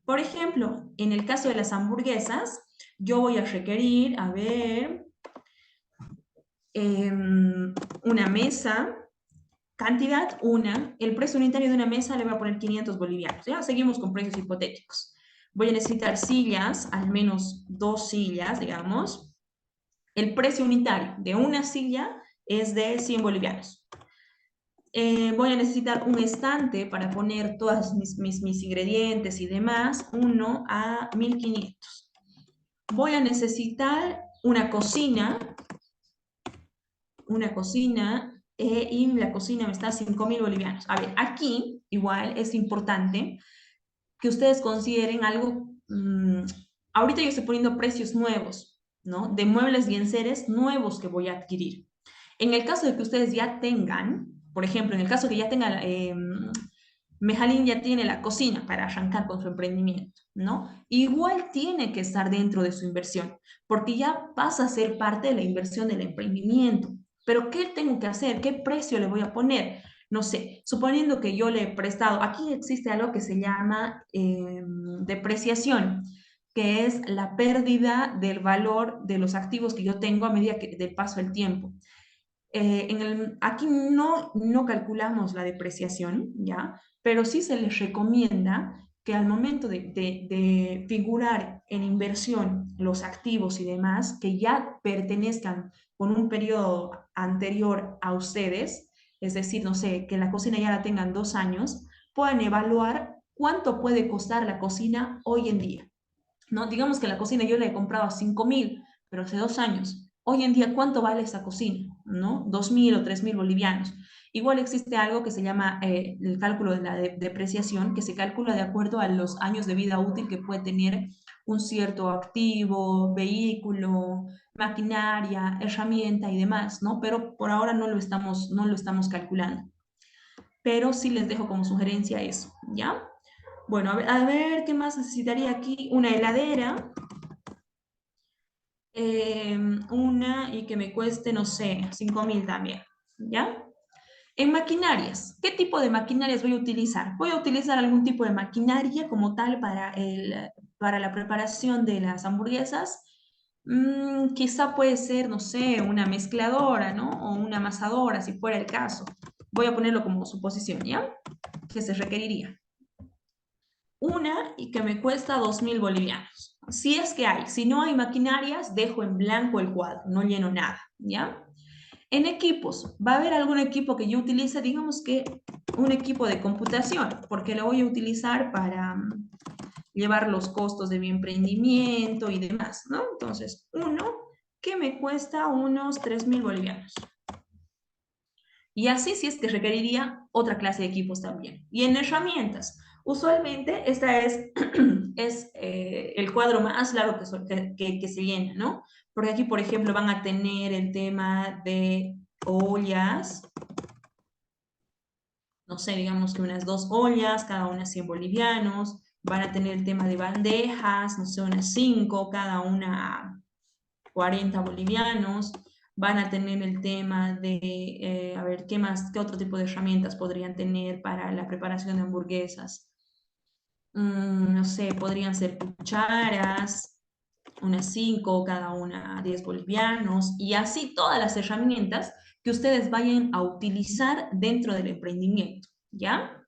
Por ejemplo, en el caso de las hamburguesas, yo voy a requerir, a ver, una mesa, cantidad, el precio unitario de una mesa le voy a poner 500 bolivianos. Ya seguimos con precios hipotéticos. Voy a necesitar sillas, al menos 2 sillas, digamos. El precio unitario de una silla es de 100 bolivianos. Voy a necesitar un estante para poner todos mis ingredientes y demás, 1 a 1500. Voy a necesitar una cocina, y la cocina me está a 5000 bolivianos. A ver, aquí igual es importante que ustedes consideren algo, ahorita yo estoy poniendo precios nuevos, ¿no? De muebles y enseres nuevos que voy a adquirir. En el caso de que ustedes ya tengan, por ejemplo, en el caso que ya tengan, Mejalín ya tiene la cocina para arrancar con su emprendimiento, ¿no? Igual tiene que estar dentro de su inversión, porque ya pasa a ser parte de la inversión del emprendimiento. Pero ¿qué tengo que hacer? ¿Qué precio le voy a poner? No sé, suponiendo que yo le he prestado, aquí existe algo que se llama depreciación, que es la pérdida del valor de los activos que yo tengo a medida que del paso del tiempo. Aquí no calculamos la depreciación, ¿ya? Pero sí se les recomienda que al momento de figurar en inversión los activos y demás, que ya pertenezcan con un periodo anterior a ustedes, es decir, no sé, que la cocina ya la tengan 2 años, puedan evaluar ¿cuánto puede costar la cocina hoy en día? ¿No? Digamos que la cocina yo la he comprado a 5.000, pero hace 2 años. Hoy en día, ¿cuánto vale esa cocina? ¿No? 2.000 o 3.000 bolivianos. Igual existe algo que se llama el cálculo de la depreciación, que se calcula de acuerdo a los años de vida útil que puede tener un cierto activo, vehículo, maquinaria, herramienta y demás, ¿no? Pero por ahora no lo estamos calculando. Pero sí les dejo como sugerencia eso, ¿ya? Bueno, a ver, ¿qué más necesitaría aquí? Una heladera, una y que me cueste, no sé, 5.000 también, ¿ya? En maquinarias, ¿qué tipo de maquinarias voy a utilizar? Voy a utilizar algún tipo de maquinaria como tal para la preparación de las hamburguesas. Quizá puede ser, no sé, una mezcladora, ¿no? O una amasadora, si fuera el caso. Voy a ponerlo como suposición, ¿ya? Que se requeriría. Una y que me cuesta 2.000 bolivianos. Si es que hay, si no hay maquinarias, dejo en blanco el cuadro, no lleno nada, ¿ya? En equipos, ¿va a haber algún equipo que yo utilice? Digamos que un equipo de computación, porque lo voy a utilizar para llevar los costos de mi emprendimiento y demás, ¿no? Entonces, uno que me cuesta unos 3.000 bolivianos. Y así si es que requeriría otra clase de equipos también. Y en herramientas, usualmente esta es, el cuadro más largo que se llena, ¿no? Porque aquí, por ejemplo, van a tener el tema de ollas, no sé, digamos que unas 2 ollas, cada una 100 bolivianos, van a tener el tema de bandejas, no sé, unas 5, cada una 40 bolivianos, van a tener el tema de, a ver, ¿qué más, qué otro tipo de herramientas podrían tener para la preparación de hamburguesas? No sé, podrían ser cucharas, unas 5, cada una 10 bolivianos, y así todas las herramientas que ustedes vayan a utilizar dentro del emprendimiento, ¿ya?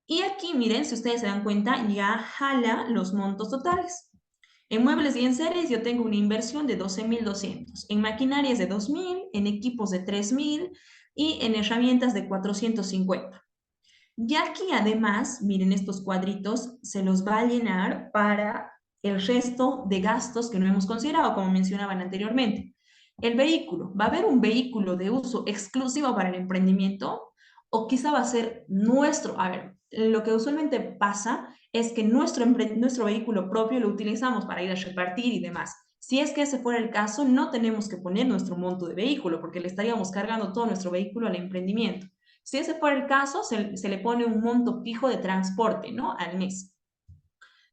Y aquí, miren, si ustedes se dan cuenta, ya jala los montos totales. En muebles y en series yo tengo una inversión de 12.200, en maquinarias de 2.000, en equipos de 3.000 y en herramientas de 450. Y aquí además, miren estos cuadritos, se los va a llenar para el resto de gastos que no hemos considerado, como mencionaban anteriormente. El vehículo, ¿va a haber un vehículo de uso exclusivo para el emprendimiento? O quizá va a ser nuestro, a ver, lo que usualmente pasa es que nuestro vehículo propio lo utilizamos para ir a repartir y demás. Si es que ese fuera el caso, no tenemos que poner nuestro monto de vehículo, porque le estaríamos cargando todo nuestro vehículo al emprendimiento. Si ese fuera el caso, se le pone un monto fijo de transporte, ¿no? Al mes.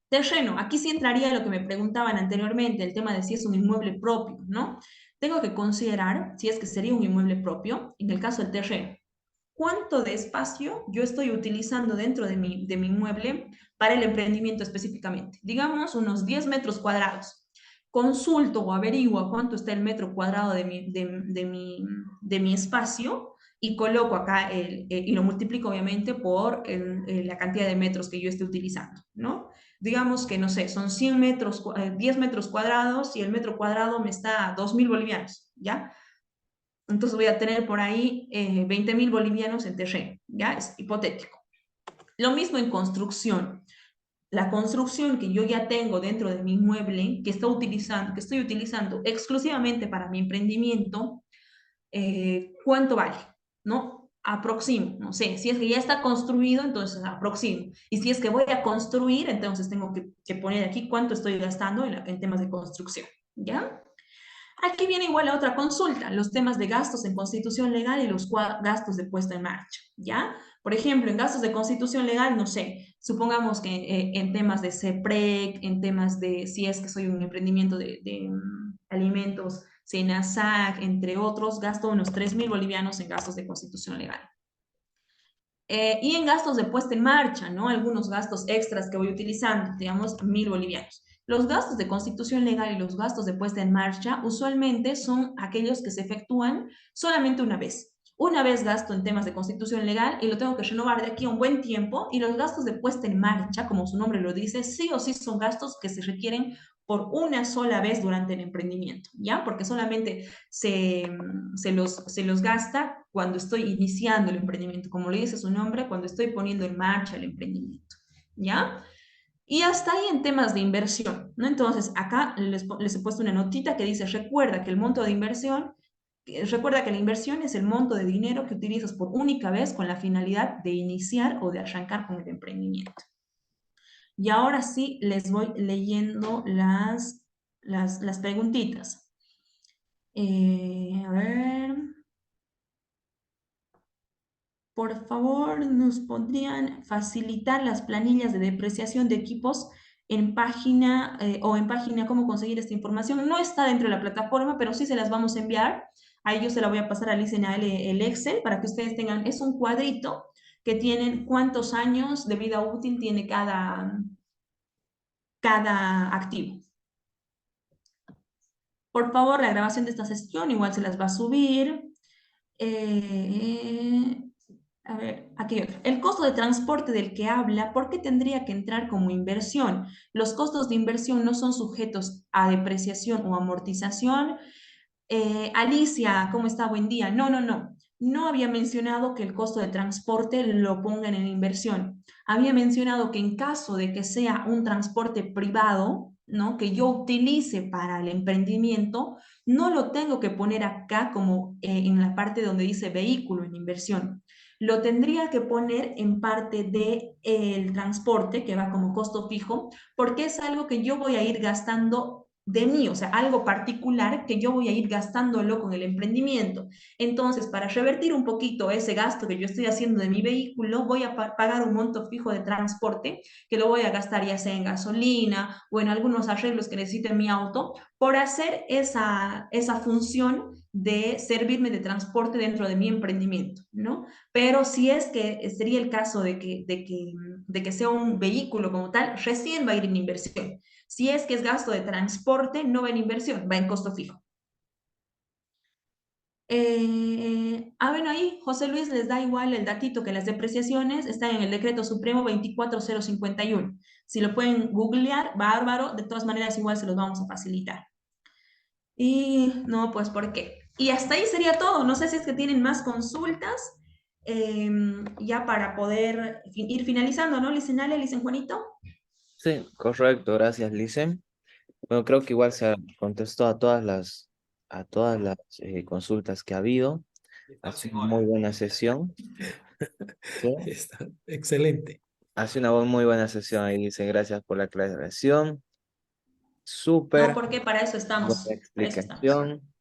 Terreno, aquí sí entraría lo que me preguntaban anteriormente, el tema de si es un inmueble propio, ¿no? Tengo que considerar si es que sería un inmueble propio, en el caso del terreno. ¿Cuánto de espacio yo estoy utilizando dentro de mi inmueble para el emprendimiento específicamente? Digamos, unos 10 metros cuadrados. Consulto o averiguo cuánto está el metro cuadrado de mi espacio y coloco acá y lo multiplico obviamente por la cantidad de metros que yo esté utilizando, ¿no? Digamos que, no sé, son 100 metros, 10 metros cuadrados y el metro cuadrado me está a 2.000 bolivianos, ¿ya? Entonces voy a tener por ahí 20.000 bolivianos en terreno, ¿ya? Es hipotético. Lo mismo en construcción. La construcción que yo ya tengo dentro de mi inmueble, que estoy utilizando exclusivamente para mi emprendimiento, ¿cuánto vale? ¿No? Aproximo, no sé, si es que ya está construido, entonces aproximo. Y si es que voy a construir, entonces tengo que poner aquí cuánto estoy gastando en temas de construcción, ¿ya? Aquí viene igual a otra consulta, los temas de gastos en constitución legal y los gastos de puesta en marcha, ¿ya? Por ejemplo, en gastos de constitución legal, no sé, supongamos que en temas de CEPREC, en temas de, si es que soy un emprendimiento de alimentos, SENASAC, entre otros, gasto unos 3.000 bolivianos en gastos de constitución legal. Y en gastos de puesta en marcha, ¿no? Algunos gastos extras que voy utilizando, digamos, 1.000 bolivianos. Los gastos de constitución legal y los gastos de puesta en marcha usualmente son aquellos que se efectúan solamente una vez. Una vez gasto en temas de constitución legal y lo tengo que renovar de aquí a un buen tiempo, y los gastos de puesta en marcha, como su nombre lo dice, sí o sí son gastos que se requieren por una sola vez durante el emprendimiento, ¿ya? Porque solamente se los gasta cuando estoy iniciando el emprendimiento, como le dice su nombre, cuando estoy poniendo en marcha el emprendimiento, ¿ya? Y hasta ahí en temas de inversión, ¿no? Entonces, acá les he puesto una notita que dice, recuerda que el monto de inversión, recuerda que la inversión es el monto de dinero que utilizas por única vez con la finalidad de iniciar o de arrancar con el emprendimiento. Y ahora sí les voy leyendo las preguntitas. A ver. Por favor, nos podrían facilitar las planillas de depreciación de equipos en página o en página cómo conseguir esta información. No está dentro de la plataforma, pero sí se las vamos a enviar. Ahí yo se la voy a pasar a Liz en el Excel para que ustedes tengan, es un cuadrito que tienen cuántos años de vida útil tiene cada activo. Por favor, la grabación de esta sesión igual se las va a subir. A ver, aquí hay otro. El costo de transporte del que habla, ¿por qué tendría que entrar como inversión? Los costos de inversión no son sujetos a depreciación o amortización. Alicia, ¿cómo está? Buen día. No, no, no. No había mencionado que el costo de transporte lo pongan en inversión. Había mencionado que en caso de que sea un transporte privado, ¿no? Que yo utilice para el emprendimiento, no lo tengo que poner acá como en la parte donde dice vehículo en inversión. Lo tendría que poner en parte del transporte, que va como costo fijo, porque es algo que yo voy a ir gastando de mí, o sea, algo particular que yo voy a ir gastándolo con el emprendimiento. Entonces, para revertir un poquito ese gasto que yo estoy haciendo de mi vehículo, voy a pagar un monto fijo de transporte que lo voy a gastar ya sea en gasolina o en algunos arreglos que necesite mi auto por hacer esa función de servirme de transporte dentro de mi emprendimiento, ¿no? Pero si es que sería el caso de que sea un vehículo como tal, recién va a ir en inversión. Si es que es gasto de transporte, no va en inversión, va en costo fijo. Bueno, ahí José Luis les da igual el datito que las depreciaciones están en el decreto supremo 24051. Si lo pueden googlear, bárbaro, de todas maneras igual se los vamos a facilitar. Y no, pues, ¿por qué? Y hasta ahí sería todo. No sé si es que tienen más consultas ya para poder ir finalizando, ¿no, Licenale, Licen Juanito? Sí, correcto, gracias, Licen. Bueno, creo que igual se contestó a todas las consultas que ha habido. Ha sido una muy buena sesión. ¿Sí? Está excelente. Ha sido una muy buena sesión ahí, Licen. Gracias por la aclaración. No, Súper porque para eso buena estamos, para eso estamos. explicación.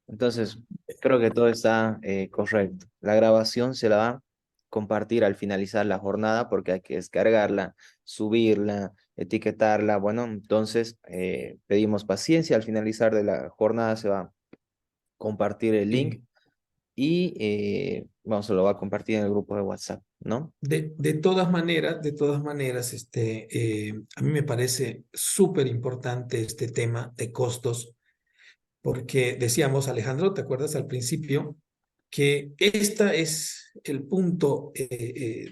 Entonces, creo que todo está correcto. La grabación se la va a compartir al finalizar la jornada porque hay que descargarla, subirla, etiquetarla. Bueno, entonces pedimos paciencia. Al finalizar de la jornada se va a compartir el link Y y vamos, se lo va a compartir en el grupo de WhatsApp, ¿no? de todas maneras, a mí me parece súper importante este tema de costos, porque decíamos, Alejandro, ¿te acuerdas al principio? Que este es el punto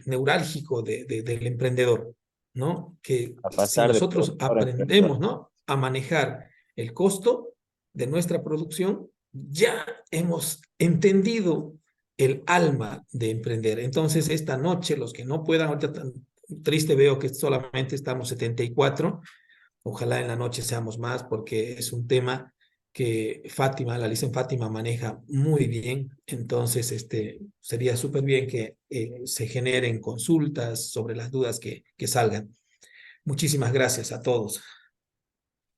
neurálgico del emprendedor, ¿no? Que A si pasar de nosotros productor a emprendedor. aprendemos, ¿no? A manejar el costo de nuestra producción, ya hemos entendido el alma de emprender. Entonces, esta noche, los que no puedan, ahorita tan triste veo que solamente estamos 74, ojalá en la noche seamos más porque es un tema que Fátima, la Licen Fátima maneja muy bien, entonces sería súper bien que se generen consultas sobre las dudas que salgan. Muchísimas gracias a todos.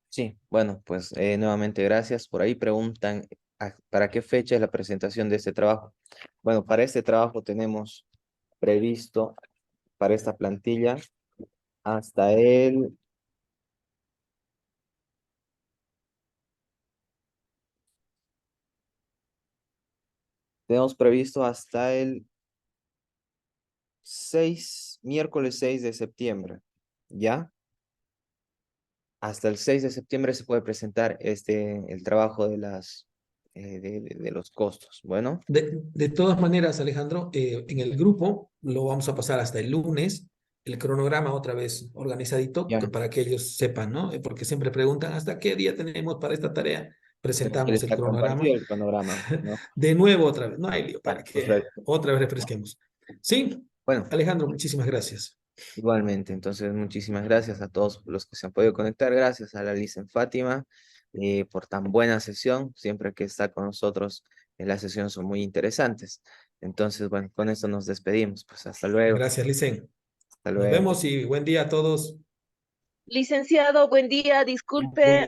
Sí, bueno, pues nuevamente gracias. Por ahí preguntan, ¿para qué fecha es la presentación de este trabajo? Bueno, para este trabajo tenemos previsto, para esta plantilla, hasta el, tenemos previsto hasta el miércoles 6 de septiembre, ¿ya? Hasta el 6 de septiembre se puede presentar el trabajo de los costos. Bueno, De todas maneras, Alejandro, en el grupo lo vamos a pasar hasta el lunes el cronograma otra vez organizadito Ya, para que ellos sepan, ¿no? Porque siempre preguntan hasta qué día tenemos para esta tarea. pero aquí Presentamos el está cronograma. compartido el cronograma, ¿no? De nuevo otra vez, no hay lío, para Ya, que correcto. otra vez refresquemos. Sí, Bueno, Alejandro, muchísimas gracias. igualmente, entonces muchísimas gracias a todos los que se han podido conectar, gracias a la Licen Fátima por tan buena sesión, siempre que está con nosotros las sesiones son muy interesantes. Entonces, bueno, con esto nos despedimos, pues hasta luego, Gracias, Licen. hasta Nos luego. vemos y buen día a todos. Licenciado, buen día, disculpe.